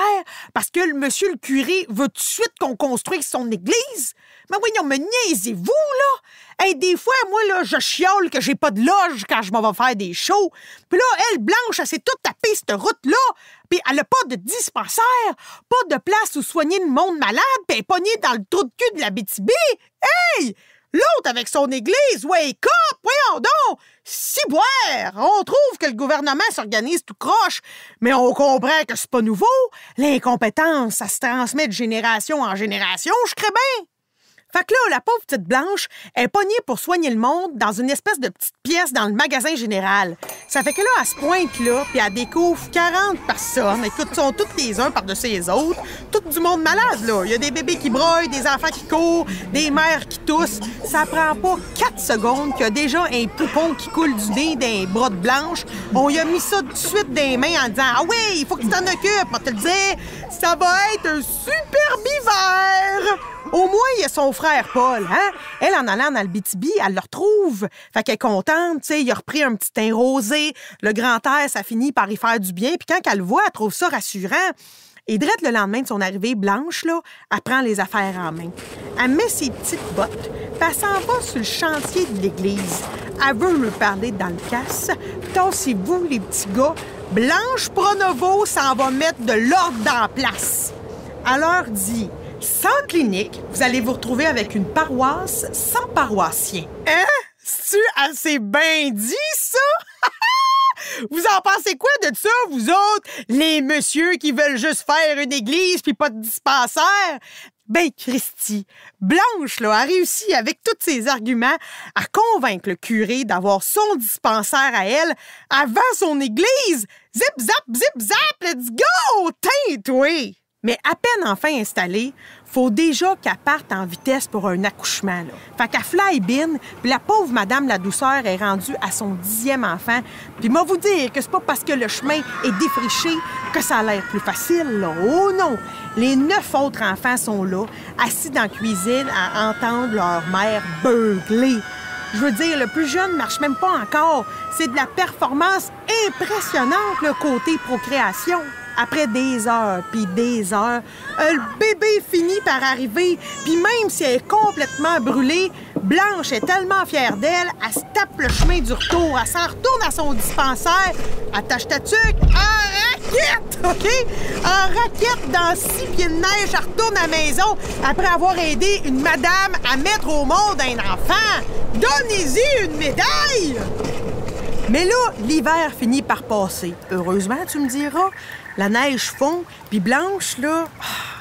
parce que le monsieur le curé veut tout de suite qu'on construise son église. Mais voyons, me niaisez-vous, là? Hey, des fois, moi, là, je chiole que j'ai pas de loge quand je m'en vais faire des shows. Puis là, elle, Blanche, elle s'est toute tapée cette route-là. Puis elle a pas de dispensaire, pas de place où soigner le monde malade, puis elle est pognée dans le trou de cul de l'Abitibi. Hey! L'autre avec son église, wake up! Voyons donc! Ciboire! On trouve que le gouvernement s'organise tout croche, mais on comprend que c'est pas nouveau. L'incompétence, ça se transmet de génération en génération, je crée bien. Fait que là, la pauvre petite Blanche est pognée pour soigner le monde dans une espèce de petite pièce dans le magasin général. Ça fait que là, elle se pointe là, puis elle découvre 40 personnes. Écoute, ils sont toutes les uns par-dessus les autres. Tout du monde malade, là. Il y a des bébés qui broient, des enfants qui courent, des mères qui toussent. Ça prend pas 4 secondes qu'il y a déjà un poupon qui coule du nez d'un bras de Blanche. On lui a mis ça tout de suite dans les mains en disant « Ah oui, il faut que tu t'en occupes. » On te le dire, ça va être un superbe hiver! Au moins, il y a son frère Paul, hein? Elle, en allant dans Abitibi, elle le retrouve. Fait qu'elle est contente, tu sais, il a repris un petit teint rosé. Le grand air, ça finit par y faire du bien. Puis quand elle le voit, elle trouve ça rassurant. Et direct le lendemain de son arrivée, Blanche, là, elle prend les affaires en main. Elle met ses petites bottes, puis elle s'en va sur le chantier de l'église. Elle veut me parler dans le casse. Tassez-vous, les petits gars. Blanche Pronovo s'en va mettre de l'ordre dans la place. Elle leur dit... Sans clinique, vous allez vous retrouver avec une paroisse sans paroissien. Hein? C'est-tu assez bien dit, ça? Vous en pensez quoi de ça, vous autres? Les messieurs qui veulent juste faire une église puis pas de dispensaire? Ben, Christy, Blanche, là, a réussi avec tous ses arguments à convaincre le curé d'avoir son dispensaire à elle avant son église. Zip, zap, let's go! Teint-toi! Mais à peine enfin installée, faut déjà qu'elle parte en vitesse pour un accouchement. Là. Fait qu'elle fly-bin, puis la pauvre Madame la Douceur est rendue à son 10e enfant. Puis moi vous dire que c'est pas parce que le chemin est défriché que ça a l'air plus facile. Là. Oh non! Les 9 autres enfants sont là, assis dans la cuisine à entendre leur mère beugler. Je veux dire, le plus jeune marche même pas encore. C'est de la performance impressionnante, le côté procréation. Après des heures, puis des heures, le bébé finit par arriver, puis même si elle est complètement brûlée, Blanche est tellement fière d'elle, elle se tape le chemin du retour, elle s'en retourne à son dispensaire, attache ta tuque, en raquette, OK? En raquette, dans 6 pieds de neige, elle retourne à la maison après avoir aidé une madame à mettre au monde un enfant. Donnez-y une médaille! Mais là, l'hiver finit par passer. Heureusement, tu me diras. La neige fond, puis Blanche, là,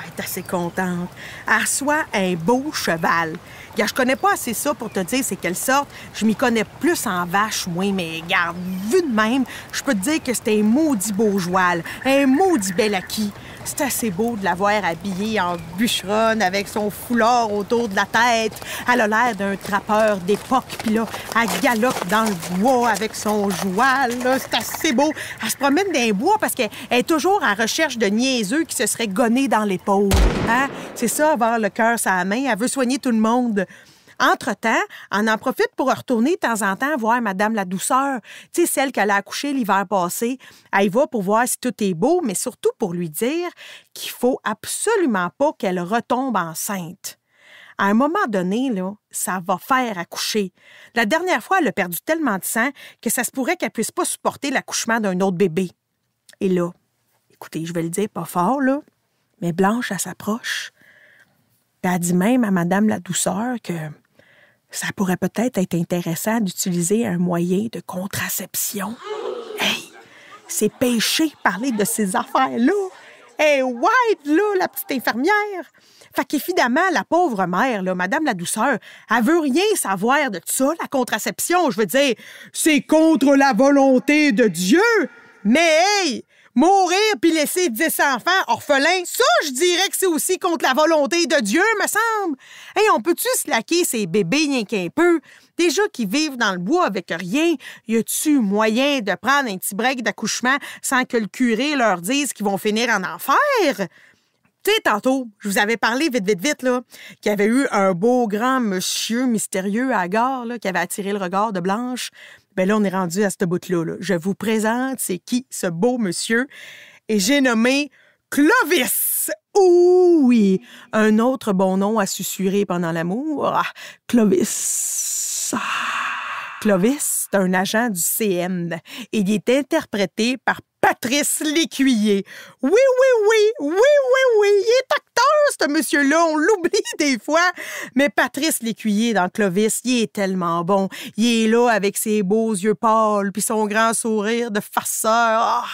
elle est assez contente. Elle reçoit un beau cheval. Regarde, je connais pas assez ça pour te dire c'est quelle sorte. Je m'y connais plus en vache, moi, mais regarde, vu de même, je peux te dire que c'est un maudit beau joual, un maudit bel acquis. C'est assez beau de la voir habillée en bûcheronne avec son foulard autour de la tête. Elle a l'air d'un trappeur d'époque. Puis là, elle galope dans le bois avec son joual. Là. C'est assez beau. Elle se promène dans les bois parce qu'elle est toujours en recherche de niaiseux qui se seraient gonnés dans l'épaule. Hein? C'est ça, avoir le cœur sur la main. Elle veut soigner tout le monde. Entre-temps, on en profite pour retourner de temps en temps voir Madame la Douceur, tu sais, celle qu'elle a accouchée l'hiver passé. Elle y va pour voir si tout est beau, mais surtout pour lui dire qu'il faut absolument pas qu'elle retombe enceinte. À un moment donné, là, ça va faire accoucher. La dernière fois, elle a perdu tellement de sang que ça se pourrait qu'elle puisse pas supporter l'accouchement d'un autre bébé. Et là, écoutez, je vais le dire pas fort, là, mais Blanche, elle s'approche. Puis elle dit même à Madame la Douceur que ça pourrait peut-être être intéressant d'utiliser un moyen de contraception. Hey, c'est péché parler de ces affaires-là. Hey, white, là, la petite infirmière. Fait qu'évidemment, la pauvre mère, là, Madame la Douceur, elle veut rien savoir de ça, la contraception. Je veux dire, c'est contre la volonté de Dieu. Mais hey, mourir puis laisser 10 enfants orphelins, ça, je dirais que c'est aussi contre la volonté de Dieu, me semble. Hey, on peut-tu slacker ces bébés rien qu'un peu? Déjà qu'ils vivent dans le bois avec rien, y a-tu moyen de prendre un petit break d'accouchement sans que le curé leur dise qu'ils vont finir en enfer? Tu sais, tantôt, je vous avais parlé vite, là, qu'il y avait eu un beau grand monsieur mystérieux à la gare, là, qui avait attiré le regard de Blanche. Ben là, on est rendu à ce bout-là, là. Je vous présente, c'est qui, ce beau monsieur? Et j'ai nommé Clovis! Ouh, oui, un autre bon nom à susurrer pendant l'amour. Ah, Clovis. Ah. Clovis, c'est un agent du CN et il est interprété par Patrice Lécuyer. Oui, il est acteur, ce monsieur-là, on l'oublie des fois. Mais Patrice Lécuyer dans Clovis, il est tellement bon. Il est là avec ses beaux yeux pâles puis son grand sourire de farceur. Ah!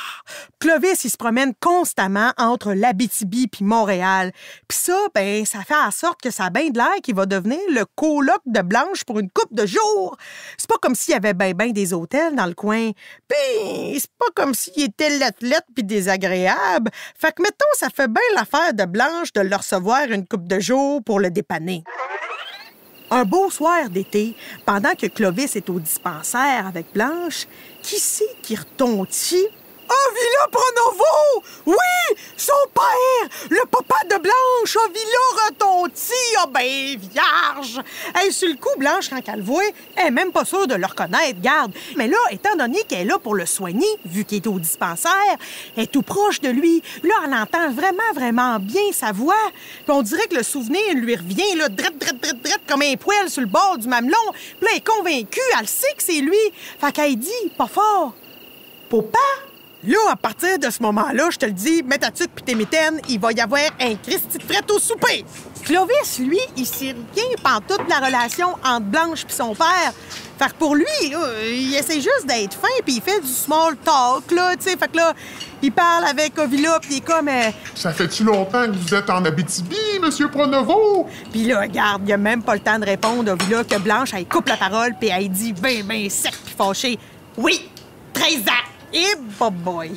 Clovis, il se promène constamment entre l'Abitibi puis Montréal. Puis ça, ben, ça fait en sorte que ça a bien de l'air qu'il va devenir le coloc de Blanche pour une couple de jours. C'est pas comme s'il y avait ben des hôtels dans le coin. Puis c'est pas comme s'il était l'athlète puis désagréable. Fait que, mettons, ça fait bien l'affaire de Blanche de le recevoir une couple de jours pour le dépanner. Un beau soir d'été, pendant que Clovis est au dispensaire avec Blanche, qui c'est qui retontit? Ovila Pronovo! Oui! Son père! Le papa de Blanche! Ovila retontit! Ah ben, vierge! Hey, sur le coup, Blanche, quand elle le voit, elle est même pas sûre de le reconnaître, garde. Mais là, étant donné qu'elle est là pour le soigner, vu qu'il est au dispensaire, elle est tout proche de lui. Là, elle entend vraiment bien sa voix. Puis on dirait que le souvenir lui revient, là, drette, comme un poil sur le bord du mamelon. Puis là, elle est convaincue, elle sait que c'est lui. Fait qu'elle dit, pas fort, « Papa? » Là, à partir de ce moment-là, je te le dis, mets ta tuque pis tes mitaines, il va y avoir un Christy de frette au souper. Clovis, lui, il sait rien pantoute de la relation entre Blanche pis son père. Fait que pour lui, il essaie juste d'être fin pis il fait du small talk, là, tu sais. Fait que là, il parle avec Ovila pis il est comme... Ça fait-tu longtemps que vous êtes en Abitibi, Monsieur Pronovo? Pis là, regarde, il a même pas le temps de répondre, Ovila, que Blanche, elle coupe la parole pis elle dit ben sec pis fâché. Oui, 13 ans! Et boy!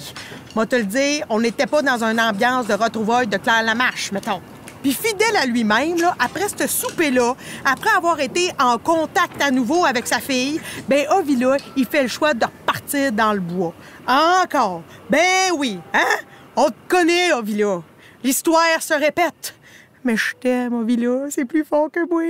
Moi, te le dire, on n'était pas dans une ambiance de retrouvailles de Claire Lamarche, mettons. Puis fidèle à lui-même, là, après ce souper-là, après avoir été en contact à nouveau avec sa fille, ben Ovila, il fait le choix de repartir dans le bois. Encore! Ben oui, hein? On te connaît, Ovila. L'histoire se répète. Mais je t'aime, Ovila, c'est plus fort que moi.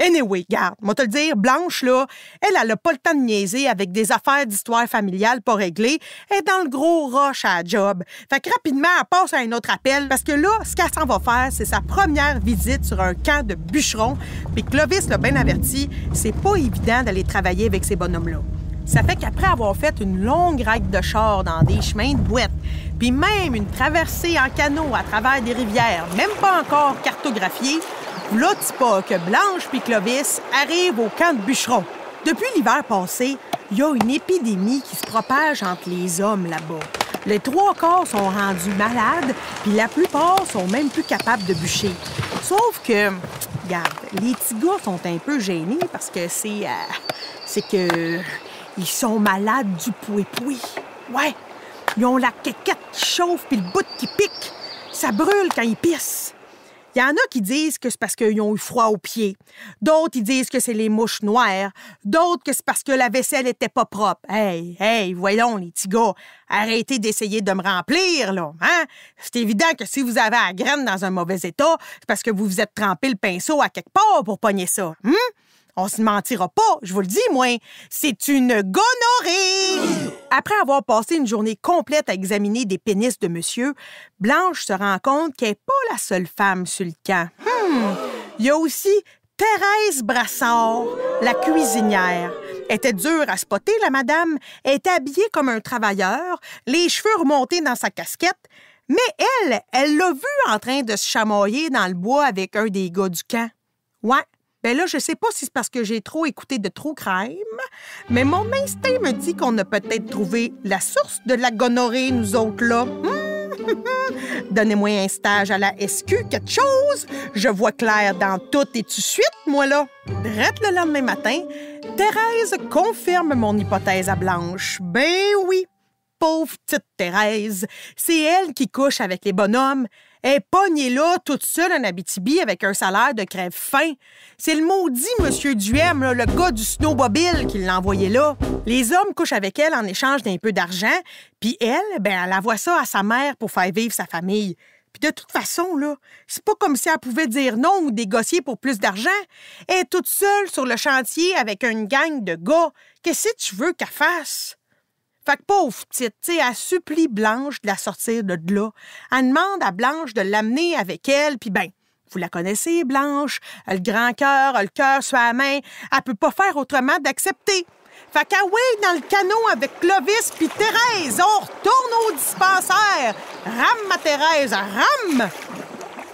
Anyway, garde, moi te le dire, Blanche, là, elle a pas le temps de niaiser avec des affaires d'histoire familiale pas réglées. Elle est dans le gros rush à la job. Fait que rapidement, elle passe à un autre appel parce que là, ce qu'elle s'en va faire, c'est sa première visite sur un camp de bûcherons. Puis Clovis l'a bien averti, c'est pas évident d'aller travailler avec ces bonhommes-là. Ça fait qu'après avoir fait une longue ride de char dans des chemins de boîte, puis même une traversée en canot à travers des rivières, même pas encore cartographiées, là, tu pas que Blanche puis Clovis arrivent au camp de bûcherons. Depuis l'hiver passé, il y a une épidémie qui se propage entre les hommes là-bas. Les 3/4 sont rendus malades, puis la plupart sont même plus capables de bûcher. Sauf que, regarde, les petits gars sont un peu gênés parce que c'est que ils sont malades du poui-poui. Ouais, ils ont la quéquette qui chauffe puis le bout qui pique. Ça brûle quand ils pissent. Il y en a qui disent que c'est parce qu'ils ont eu froid aux pieds. D'autres, ils disent que c'est les mouches noires. D'autres, que c'est parce que la vaisselle était pas propre. Hey, voyons, les petits gars, arrêtez d'essayer de me remplir, là. Hein? C'est évident que si vous avez la graine dans un mauvais état, c'est parce que vous vous êtes trempé le pinceau à quelque part pour pogner ça. On se mentira pas, je vous le dis, moi. C'est une gonorrhée! Après avoir passé une journée complète à examiner des pénis de monsieur, Blanche se rend compte qu'elle n'est pas la seule femme sur le camp. Il y a aussi Thérèse Brassard, la cuisinière. Elle était dure à spotter, la madame. Elle était habillée comme un travailleur, les cheveux remontés dans sa casquette. Mais elle l'a vue en train de se chamailler dans le bois avec un des gars du camp. Ouais. Ben là, je sais pas si c'est parce que j'ai trop écouté de True Crime, mais mon instinct me dit qu'on a peut-être trouvé la source de la gonorrhée, nous autres, là. Donnez-moi un stage à la SQ, quelque chose. Je vois clair dans tout et tout de suite, moi, là. Drette le lendemain matin, Thérèse confirme mon hypothèse à Blanche. Ben oui. pauvre petite Thérèse, c'est elle qui couche avec les bonhommes. Elle est pognée là, toute seule en Abitibi, avec un salaire de crève-faim. C'est le maudit Monsieur Duhem, là, le gars du snowmobile, qui l'a envoyé là. Les hommes couchent avec elle en échange d'un peu d'argent, puis elle, elle envoie ça à sa mère pour faire vivre sa famille. Puis de toute façon, là, c'est pas comme si elle pouvait dire non ou négocier pour plus d'argent. Elle est toute seule sur le chantier avec une gang de gars. Qu'est-ce que tu veux qu'elle fasse? Fait que pauvre petite, tu sais, elle supplie Blanche de la sortir de là. Elle demande à Blanche de l'amener avec elle, puis vous la connaissez, Blanche. Elle a le grand cœur, elle a le cœur sur la main. Elle peut pas faire autrement d'accepter. Fait qu'elle dans le canot avec Clovis puis Thérèse. On retourne au dispensaire. Rame, ma Thérèse, rame!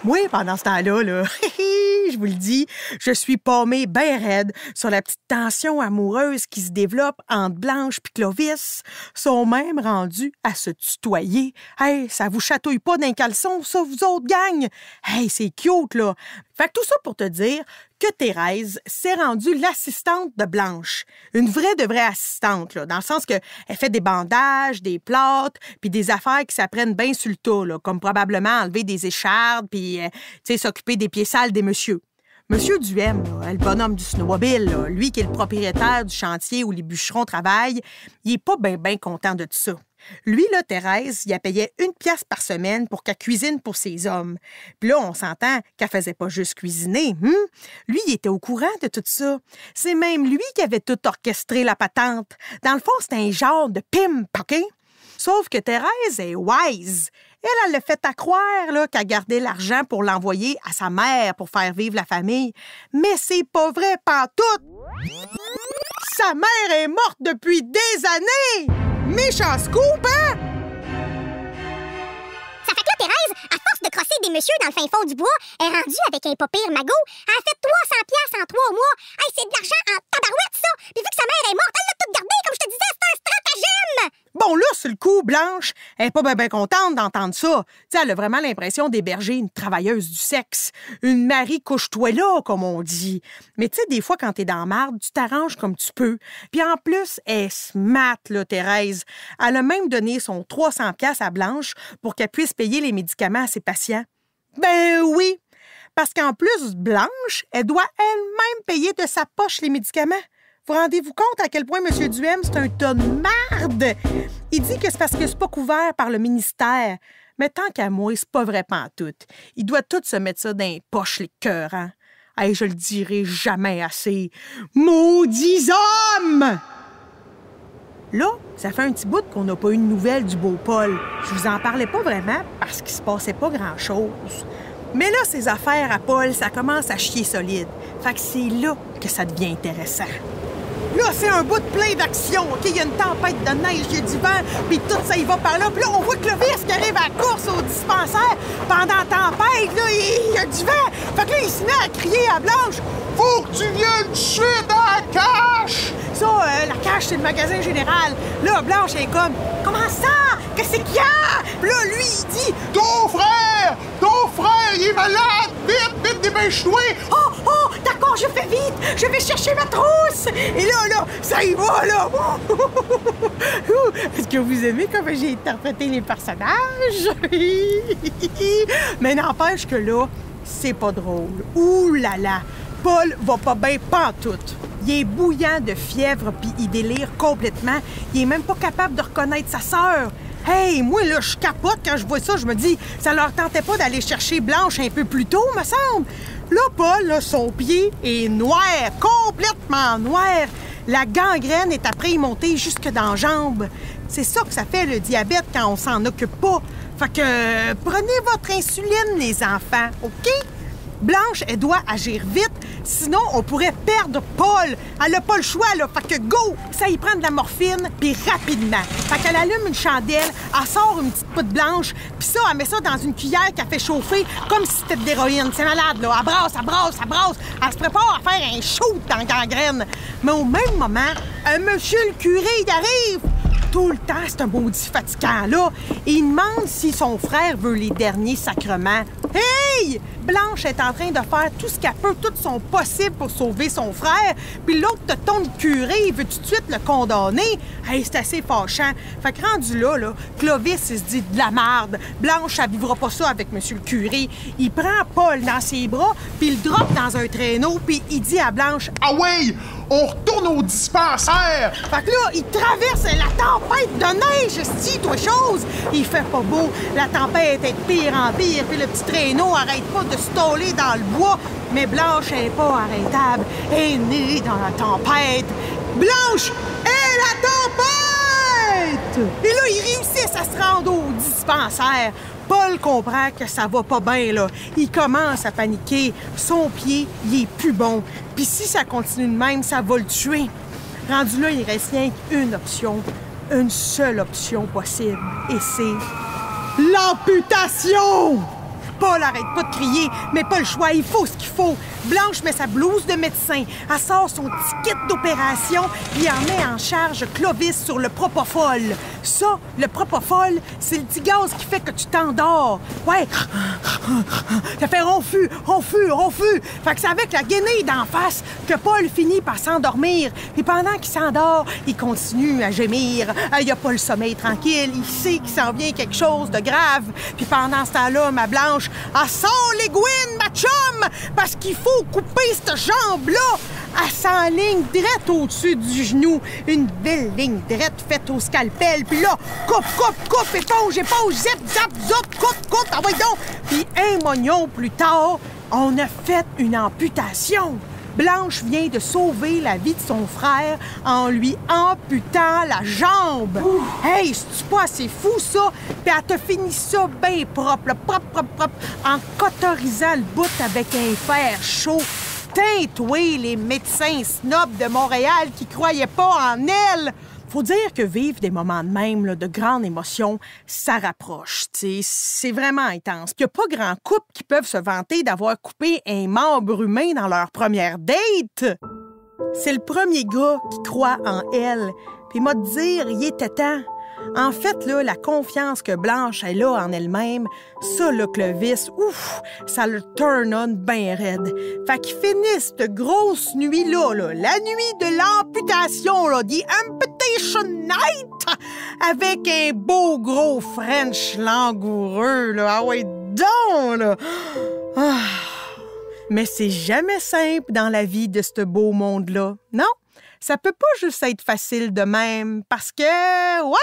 Moi, pendant ce temps-là, je vous le dis, je suis paumée bien raide sur la petite tension amoureuse qui se développe entre Blanche puis Clovis. Sont même rendus à se tutoyer. Hey, ça vous chatouille pas d'un caleçon, ça, vous autres, gang? Hey, c'est cute, là. Fait que tout ça pour te dire que Thérèse s'est rendue l'assistante de Blanche. Une vraie de vraie assistante, là, dans le sens qu'elle fait des bandages, des plâtres, puis des affaires qui s'apprennent bien sur le tas, là, comme probablement enlever des échardes, puis s'occuper des pieds sales des messieurs. Monsieur Duhem, là, le bonhomme du snowmobile, là, lui qui est le propriétaire du chantier où les bûcherons travaillent, il est pas bien content de tout ça. Lui, là, Thérèse, il a payé 1 pièce par semaine pour qu'elle cuisine pour ses hommes. Puis là, on s'entend qu'elle faisait pas juste cuisiner. Lui, il était au courant de tout ça. C'est même lui qui avait tout orchestré la patente. Dans le fond, c'était un genre de pimp, OK? Sauf que Thérèse est wise. Elle l'a fait à croire là, qu'elle gardait l'argent pour l'envoyer à sa mère pour faire vivre la famille. Mais c'est pas vrai pantoute! Sa mère est morte depuis des années! Méchant scoop, hein? Ça fait que là, Thérèse, à force de crosser des messieurs dans le fin fond du bois, est rendue avec un pas pire magot. Elle a fait 300 piastres en 3 mois. Hey, c'est de l'argent en tabarouette, ça! Puis vu que sa mère est morte, elle l'a tout gardé, comme je te disais, c'est un stratagème! Bon, là, sur le coup, Blanche, elle est pas bien contente d'entendre ça. T'sais, elle a vraiment l'impression d'héberger une travailleuse du sexe. Une Marie couche-toi là, comme on dit. Mais tu sais, des fois, quand t'es dans la marde, tu t'arranges comme tu peux. Puis en plus, elle est smart, là, Thérèse. Elle a même donné son 300 piastres à Blanche pour qu'elle puisse payer les médicaments à ses patients. Ben oui, parce qu'en plus, Blanche, elle doit elle-même payer de sa poche les médicaments. Vous rendez-vous compte à quel point M. Duhem, c'est un tas de marde? Il dit que c'est parce que c'est pas couvert par le ministère. Mais tant qu'à moi, c'est pas vrai pantoute. Il doit tout se mettre ça dans les poches, les cœurs, hein? Hey, je le dirai jamais assez. Maudits hommes! Là, ça fait un petit bout qu'on n'a pas eu de nouvelles du beau Paul. Je vous en parlais pas vraiment parce qu'il se passait pas grand-chose. Mais là, ces affaires à Paul, ça commence à chier solide. Fait que c'est là que ça devient intéressant. Là, c'est un bout de plein d'action, OK? Il y a une tempête de neige, il y a du vent, puis tout ça, il va par là. Puis là, on voit Clovis qui arrive à la course au dispensaire. Pendant la tempête, là, il y a du vent. Fait que là, il se met à crier à Blanche. Faut que tu viennes suite à la cache! Ça, la cache, c'est le magasin général. Là, Blanche est comme, comment ça? Qu'est-ce qu'il y a? Puis là, lui, il dit, Ton frère, il est malade! Vite, dépêche-toi! Oh, d'accord, je fais vite. Je vais chercher ma trousse. Et là, ça y va, là. Est-ce que vous aimez comment j'ai interprété les personnages? Mais n'empêche que là, c'est pas drôle. Ouh là là, Paul va pas bien pantoute. Il est bouillant de fièvre puis il délire complètement. Il est même pas capable de reconnaître sa sœur. Hey, moi, là, je capote quand je vois ça. Je me dis, ça leur tentait pas d'aller chercher Blanche un peu plus tôt, me semble. Là, Paul, là, son pied est noir, complètement noir. La gangrène est après y monter jusque dans la jambe. C'est ça que ça fait, le diabète, quand on s'en occupe pas. Fait que prenez votre insuline, les enfants, OK? Blanche, elle doit agir vite, sinon on pourrait perdre Paul. Elle n'a pas le choix, là. Fait que go! Ça y prend de la morphine, puis rapidement. Fait qu'elle allume une chandelle, elle sort une petite poudre blanche, puis ça, elle met ça dans une cuillère qu'elle fait chauffer comme si c'était de l'héroïne. C'est malade, là. Elle brasse. Elle se prépare à faire un shoot dans la gangrène. Mais au même moment, monsieur le curé, il arrive. Tout le temps, c'est un maudit fatigant, là. Et il demande si son frère veut les derniers sacrements. Hey! hey! Blanche est en train de faire tout ce qu'elle peut, tout son possible pour sauver son frère, puis l'autre te tombe le curé, il veut tout de suite le condamner. Hey, c'est assez fâchant. Fait que rendu là, Clovis, il se dit de la merde. Blanche, elle vivra pas ça avec monsieur le curé. Il prend Paul dans ses bras, puis il le drop dans un traîneau, puis il dit à Blanche, ah ouais, on retourne au dispensaire. Fait que là, il traverse la tempête de neige, si toi chose. Il fait pas beau, la tempête est de pire en pire, puis le petit traîneau arrête pas de se toller dans le bois. Mais Blanche est pas arrêtable, elle est née dans la tempête. Blanche est la tempête! Et là, ils réussissent à se rendre au dispensaire. Paul comprend que ça va pas bien, là. Il commence à paniquer. Son pied, il est plus bon. Puis si ça continue de même, ça va le tuer. Rendu là, il reste rien qu'une option. Une seule option possible. Et c'est l'amputation! Paul arrête pas de crier, mais pas le choix, il faut ce qu'il faut. Blanche met sa blouse de médecin, elle sort son petit kit d'opération, puis en met en charge Clovis sur le propofol. Ça, le propofol, c'est le petit gaz qui fait que tu t'endors. Ouais, ça fait ronflu. Fait que c'est avec la guenille d'en face que Paul finit par s'endormir. Et pendant qu'il s'endort, il continue à gémir. Il a pas le sommeil tranquille, il sait qu'il s'en vient quelque chose de grave. Puis pendant ce temps-là, ma Blanche, elle sort l'aiguine, ma chum, parce qu'il faut couper cette jambe-là. Elle s'enligne direct au-dessus du genou. Une belle ligne direct faite au scalpel. Puis là, coupe, éponge, zip, zap, zop, coupe, ah ouais donc. Puis un mognon plus tard, on a fait une amputation. Blanche vient de sauver la vie de son frère en lui amputant la jambe. Hey, c'est pas assez fou, ça? Puis elle te finit ça bien propre, propre, en cauterisant le bout avec un fer chaud. Tintoué, les médecins snobs de Montréal qui croyaient pas en elle. Faut dire que vivre des moments de même, là, de grande émotion, ça rapproche. C'est vraiment intense. Il n'y a pas grand couple qui peuvent se vanter d'avoir coupé un membre humain dans leur première date. C'est le premier gars qui croit en elle. Puis m'a dire, il était temps. En fait, là, la confiance que Blanche a là en elle-même, ça, le Clovis, ouf, ça le turn on bien raide. Fait qu'ils finissent cette grosse nuit-là, la nuit de l'amputation, là, the amputation night, avec un beau gros French langoureux, là. Ah ouais, donc, là. Ah. Mais c'est jamais simple dans la vie de ce beau monde-là, non? Ça peut pas juste être facile de même, parce que, ouais,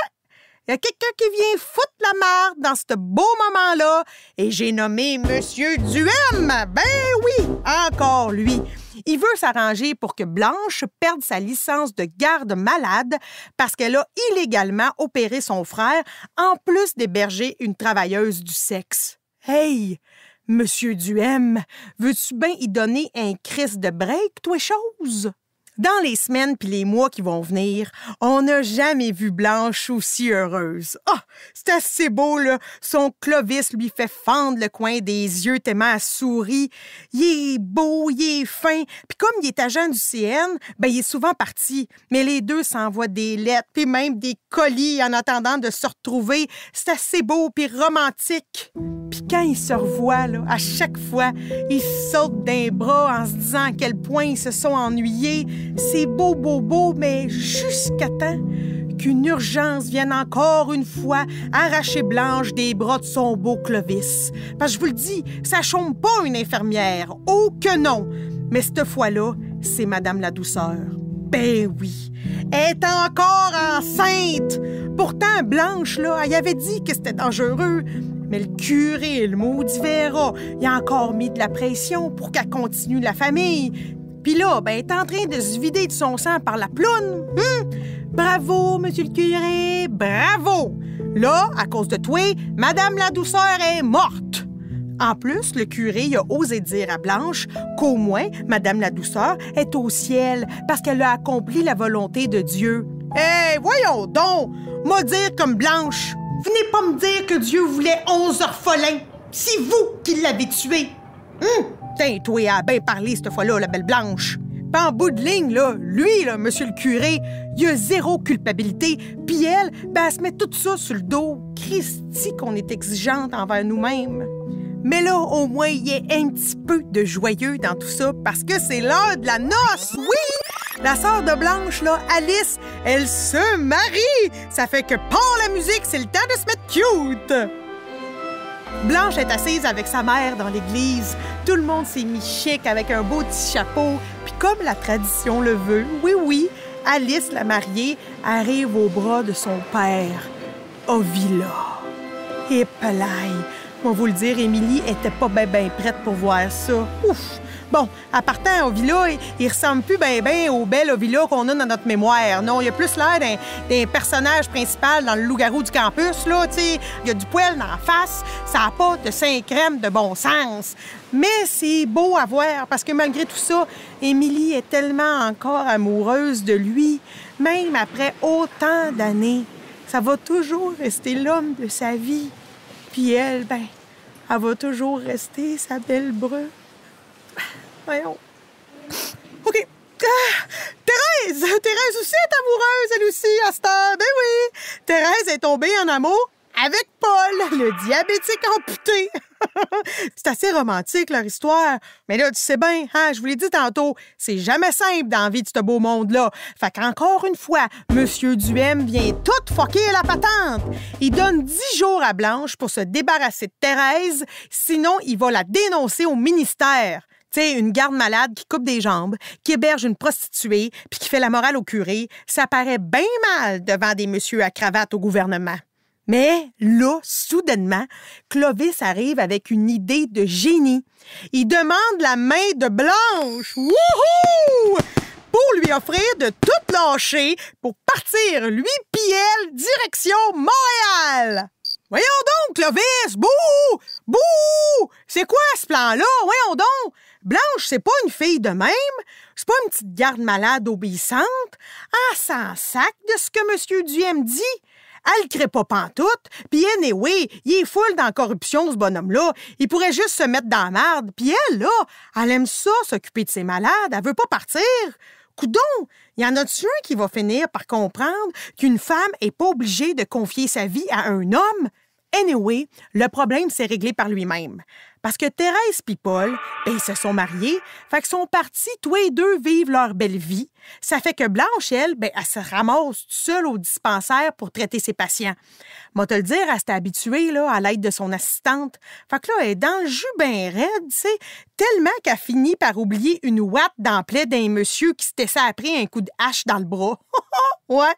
il y a quelqu'un qui vient foutre la merde dans ce beau moment-là, et j'ai nommé Monsieur Duhem. Ben oui, encore lui. Il veut s'arranger pour que Blanche perde sa licence de garde malade parce qu'elle a illégalement opéré son frère, en plus d'héberger une travailleuse du sexe. Hey, Monsieur Duhem, veux-tu bien y donner un crise de break, toi chose? Dans les semaines puis les mois qui vont venir, on n'a jamais vu Blanche aussi heureuse. Ah, c'est assez beau, là. Son Clovis lui fait fendre le coin des yeux tellement elle sourit. Il est beau, il est fin. Puis comme il est agent du CN, ben il est souvent parti. Mais les deux s'envoient des lettres puis même des colis en attendant de se retrouver. C'est assez beau puis romantique. Puis quand ils se revoient, là, à chaque fois, ils sautent d'un bras en se disant à quel point ils se sont ennuyés. C'est beau, mais jusqu'à temps qu'une urgence vienne encore une fois arracher Blanche des bras de son beau Clovis. Parce que je vous le dis, ça chôme pas une infirmière. Oh que non! Mais cette fois-là, c'est Madame la Douceur. Ben oui, elle est encore enceinte! Pourtant, Blanche, là, elle avait dit que c'était dangereux. Mais le curé, le maudit Vera, il a encore mis de la pression pour qu'elle continue la famille. Puis là, ben, elle est en train de se vider de son sang par la ploune. Bravo, monsieur le curé, bravo! Là, à cause de toi, Madame la Douceur est morte. En plus, le curé il a osé dire à Blanche qu'au moins, Madame la Douceur est au ciel parce qu'elle a accompli la volonté de Dieu. Eh, voyons donc! M'a dire comme Blanche. Venez pas me dire que Dieu voulait 11 orphelins. C'est vous qui l'avez tué. Tiens, toi, elle a bien parlé cette fois-là, la belle Blanche. Puis en bout de ligne, là, lui, là, monsieur le curé, il a zéro culpabilité. Puis elle, ben, elle se met tout ça sur le dos. Christi qu'on est exigeante envers nous-mêmes. Mais là, au moins, il y a un petit peu de joyeux dans tout ça parce que c'est l'heure de la noce, oui! La sœur de Blanche, là, Alice, elle se marie! Ça fait que part la musique, c'est le temps de se mettre cute! Blanche est assise avec sa mère dans l'église. Tout le monde s'est mis chic avec un beau petit chapeau. Puis comme la tradition le veut, oui, Alice, la mariée, arrive au bras de son père, Ovila. Et pelaille! Moi, vous le dire, Émilie était pas bien prête pour voir ça. Ouf! Bon, à partant, Ovila, il ressemble plus bien au bel Ovila qu'on a dans notre mémoire. Non, il a plus l'air d'un personnage principal dans le loup-garou du campus, là, tu sais. Il y a du poil dans la face, ça n'a pas de Saint-Crème de bon sens. Mais c'est beau à voir, parce que malgré tout ça, Émilie est tellement encore amoureuse de lui, même après autant d'années. Ça va toujours rester l'homme de sa vie. Puis elle, elle va toujours rester sa belle brune. Voyons. OK. Thérèse aussi est amoureuse, elle aussi, à cette heure. Ben oui. Thérèse est tombée en amour avec Paul, le diabétique amputé. C'est assez romantique, leur histoire. Mais là, tu sais bien, hein, je vous l'ai dit tantôt, c'est jamais simple dans la vie de ce beau monde-là. Fait qu'encore une fois, M. Duhem vient tout fucker la patente. Il donne 10 jours à Blanche pour se débarrasser de Thérèse, sinon il va la dénoncer au ministère. Tu sais, une garde malade qui coupe des jambes, qui héberge une prostituée, puis qui fait la morale au curé, ça paraît bien mal devant des messieurs à cravate au gouvernement. Mais là, soudainement, Clovis arrive avec une idée de génie. Il demande la main de Blanche. Wouhou! Pour lui offrir de tout lâcher pour partir, lui pis elle, direction Montréal. Voyons donc, Clovis! Bouh! Bouh! C'est quoi ce plan-là? Voyons donc! Blanche, c'est pas une fille de même. C'est pas une petite garde malade obéissante. Elle s'en sac de ce que M. Duhem dit. Elle crée pas pantoute. Puis anyway, il est full dans la corruption, ce bonhomme-là. Il pourrait juste se mettre dans la merde. Puis elle, là, elle aime ça, s'occuper de ses malades. Elle veut pas partir. Coudon, y en a-tu un qui va finir par comprendre qu'une femme est pas obligée de confier sa vie à un homme? Anyway, le problème s'est réglé par lui-même. Parce que Thérèse et Paul, ils se sont mariés, fait qu'ils sont partis, tous les deux, vivre leur belle vie. Ça fait que Blanche, elle se ramasse toute seule au dispensaire pour traiter ses patients. Moi, te le dire, elle s'était habituée là, à l'aide de son assistante. Fait que là, elle est dans le jus bien raide, tu sais, tellement qu'elle finit par oublier une ouate dans le plaid d'un monsieur qui s'était après un coup de hache dans le bras. Ouais.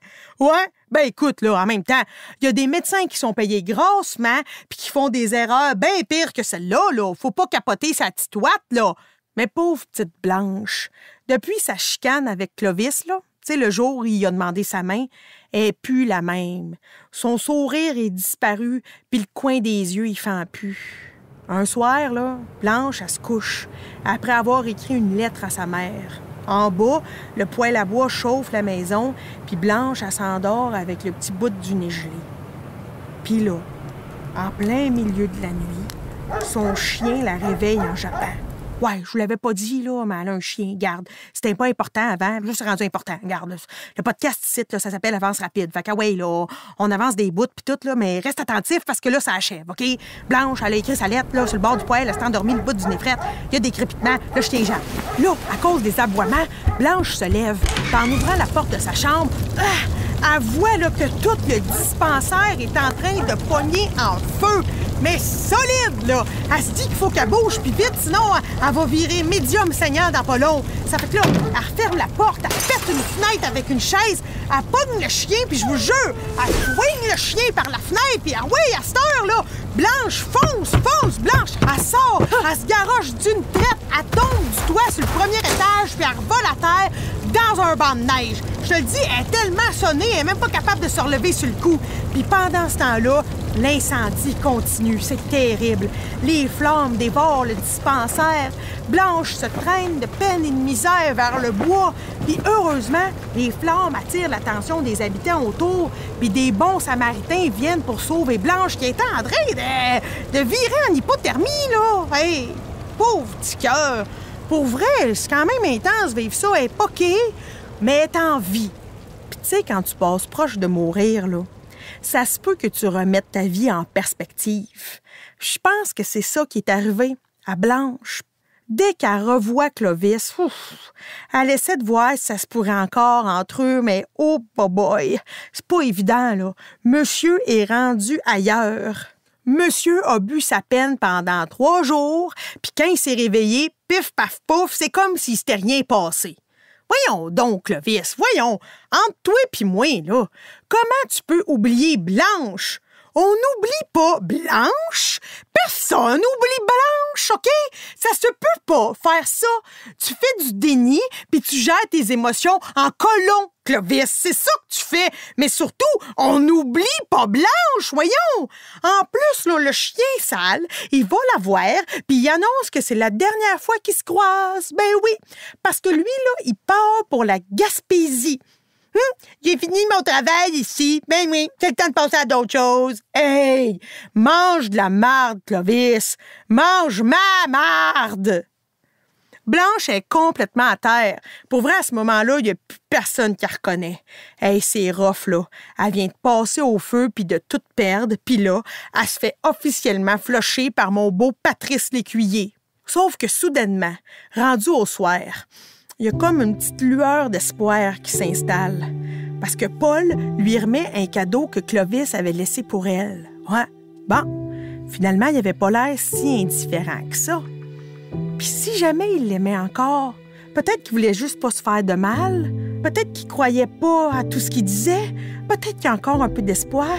Ben écoute, là, en même temps, il y a des médecins qui sont payés grassement puis qui font des erreurs bien pires que celle-là, là. Faut pas capoter sa petite ouate, là. Mais pauvre petite Blanche, depuis sa chicane avec Clovis, là, tu sais, le jour où il a demandé sa main, elle n'est plus la même. Son sourire est disparu, puis le coin des yeux, il fend plus. Un soir, là, Blanche, elle se couche, après avoir écrit une lettre à sa mère. En bas, le poêle à bois chauffe la maison, puis Blanche, elle s'endort avec le petit bout du nez gelé. Puis là, en plein milieu de la nuit, son chien la réveille en jappant. Ouais, je vous l'avais pas dit, là, mais elle a un chien, garde. C'était pas important avant, là, c'est rendu important, garde. Le podcast ici, là, ça s'appelle Avance rapide. Fait que, ouais, là, on avance des bouts puis tout, là, mais reste attentif parce que là, ça achève, OK? Blanche, elle a écrit sa lettre, là, sur le bord du poêle, elle s'est endormie le bout du nez frette. Il y a des crépitements, le chien jappe. Là, à cause des aboiements, Blanche se lève. Puis en ouvrant la porte de sa chambre, elle voit, là, que tout le dispensaire est en train de pogner en feu. Mais solide, là! Elle se dit qu'il faut qu'elle bouge puis vite, sinon elle va virer médium saignant dans pas long. Ça fait que là, elle referme la porte, elle pète une fenêtre avec une chaise, elle pogne le chien, puis je vous jure, elle swing le chien par la fenêtre, puis ah oui, à cette heure, là, Blanche fonce, Blanche, elle sort, elle se garoche d'une traite, elle tombe du toit sur le premier étage, puis elle revole à terre dans un banc de neige. Je te le dis, elle est tellement sonnée, elle est même pas capable de se relever sur le coup. Puis pendant ce temps-là, l'incendie continue. C'est terrible. Les flammes dévorent le dispensaire. Blanche se traîne de peine et de misère vers le bois. Puis heureusement, les flammes attirent l'attention des habitants autour. Puis des bons samaritains viennent pour sauver Blanche qui est en train de virer en hypothermie, là. Hey, pauvre petit cœur. Pour vrai, c'est quand même intense vivre ça. Elle est poquée, mais elle est en vie. Puis tu sais, quand tu passes proche de mourir, là, ça se peut que tu remettes ta vie en perspective. Puis je pense que c'est ça qui est arrivé à Blanche. Dès qu'elle revoit Clovis, elle essaie de voir si ça se pourrait encore entre eux, mais oh boy, c'est pas évident, là. Monsieur est rendu ailleurs. Monsieur a bu sa peine pendant 3 jours, puis quand il s'est réveillé, pif, paf, pouf, c'est comme s'il s'était rien passé. Voyons donc, Clovis, voyons, entre toi et moi, là, comment tu peux oublier Blanche? On n'oublie pas Blanche. Personne n'oublie Blanche, OK? Ça se peut pas faire ça. Tu fais du déni, puis tu gères tes émotions en colon, Clovis. C'est ça que tu fais. Mais surtout, on n'oublie pas Blanche, voyons. En plus, là, le chien sale, il va la voir, puis il annonce que c'est la dernière fois qu'ils se croisent. Ben oui, parce que lui, là, il part pour la Gaspésie. J'ai fini mon travail ici. Ben oui, c'est le temps de passer à d'autres choses. Hey, mange de la marde, Clovis. Mange ma marde. Blanche est complètement à terre. Pour vrai, à ce moment-là, il n'y a plus personne qui la reconnaît. Hey, c'est rough, là. Elle vient de passer au feu puis de tout perdre. Puis là, elle se fait officiellement flusher par mon beau Patrice Lécuyer. Sauf que soudainement, rendu au soir, il y a comme une petite lueur d'espoir qui s'installe. Parce que Paul lui remet un cadeau que Clovis avait laissé pour elle. Ouais, bon, finalement, il n'avait pas l'air si indifférent que ça. Puis si jamais il l'aimait encore, peut-être qu'il voulait juste pas se faire de mal, peut-être qu'il croyait pas à tout ce qu'il disait, peut-être qu'il y a encore un peu d'espoir.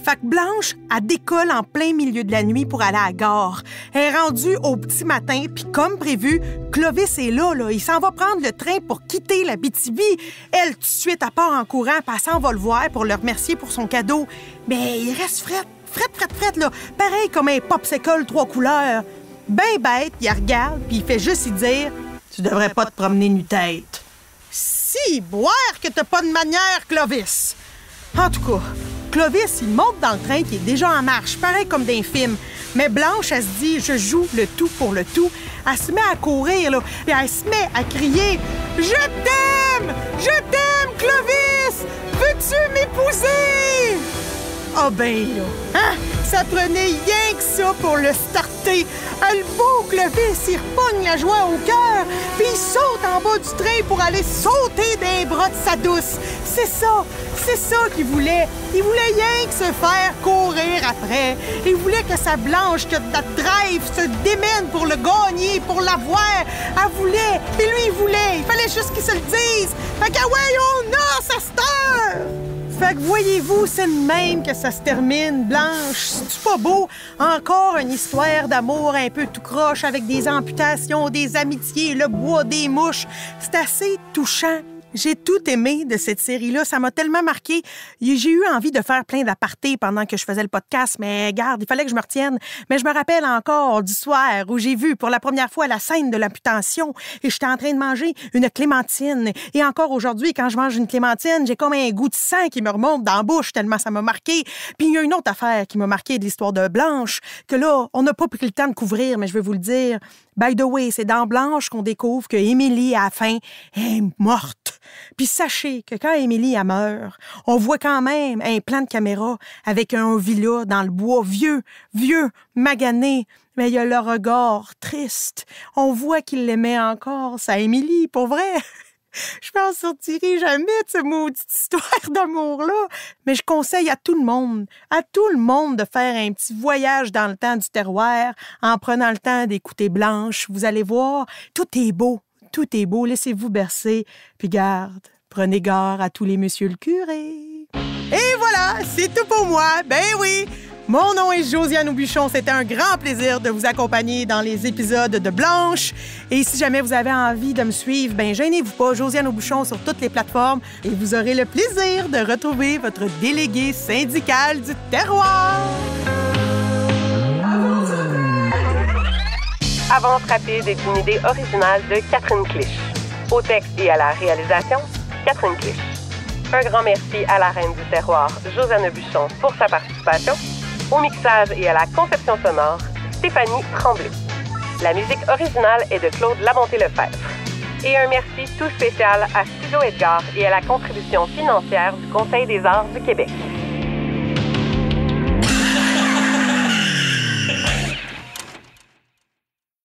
Fait que Blanche, elle décolle en plein milieu de la nuit pour aller à la gare. Elle est rendue au petit matin, puis comme prévu, Clovis est là. Il s'en va prendre le train pour quitter l'Abitibi. Elle, tout de suite, elle part en courant, puis elle s'en va le voir pour le remercier pour son cadeau. Mais il reste fret, là. Pareil comme un popsicle 3 couleurs. Ben bête, il regarde, puis il fait juste y dire « Tu devrais pas te promener nu-tête. » Si, boire que t'as pas de manière, Clovis. En tout cas, Clovis, il monte dans le train qui est déjà en marche, pareil comme dans un film. Mais Blanche, elle se dit, je joue le tout pour le tout. Elle se met à courir, là, puis elle se met à crier, je t'aime, Clovis! Veux-tu m'épouser? Ah ben là, hein? Ça prenait rien que ça pour le starter. Le beau Clovis, il repogne la joie au cœur, puis il saute en bas du train pour aller sauter dans les bras de sa douce. C'est ça qu'il voulait. Il voulait rien que se faire courir après. Il voulait que sa Blanche, que la drive se démène pour le gagner, pour l'avoir. Elle voulait, et lui, il voulait. Il fallait juste qu'il se le dise. Fait que, ouais, on a sa star! Fait que voyez-vous, c'est le même que ça se termine, Blanche. C'est-tu pas beau? Encore une histoire d'amour un peu tout croche avec des amputations, des amitiés, le bois des mouches. C'est assez touchant. J'ai tout aimé de cette série-là. Ça m'a tellement marqué. J'ai eu envie de faire plein d'apartés pendant que je faisais le podcast, mais garde, il fallait que je me retienne. Mais je me rappelle encore du soir où j'ai vu pour la première fois la scène de l'amputation et j'étais en train de manger une clémentine. Et encore aujourd'hui, quand je mange une clémentine, j'ai comme un goût de sang qui me remonte dans la bouche tellement ça m'a marqué. Puis il y a une autre affaire qui m'a marqué de l'histoire de Blanche, que là, on n'a pas pris le temps de couvrir, mais je vais vous le dire. By the way, c'est dans Blanche qu'on découvre que Émilie, à la fin, est morte. Puis sachez que quand Émilie meurt, on voit quand même un plan de caméra avec un villa dans le bois vieux, magané. Mais il y a le regard triste. On voit qu'il l'aimait encore, ça, Émilie, pour vrai. Je m'en sortirai jamais de cette maudite histoire d'amour-là. Mais je conseille à tout le monde de faire un petit voyage dans le temps du terroir en prenant le temps d'écouter Blanche. Vous allez voir, tout est beau, laissez-vous bercer. Puis garde, prenez garde à tous les monsieur le curé. Et voilà, c'est tout pour moi, ben oui! Mon nom est Josiane Aubuchon. C'était un grand plaisir de vous accompagner dans les épisodes de Blanche. Et si jamais vous avez envie de me suivre, ben gênez-vous pas, Josiane Aubuchon sur toutes les plateformes et vous aurez le plaisir de retrouver votre délégué syndical du terroir. Avance rapide est une idée originale de Catherine Clich. Au texte et à la réalisation, Catherine Clich. Un grand merci à la reine du terroir, Josiane Aubuchon, pour sa participation. Au mixage et à la conception sonore, Stéphanie Tremblay. La musique originale est de Claude Labonté-Lefebvre. Et un merci tout spécial à Studio Edgar et à la contribution financière du Conseil des arts du Québec.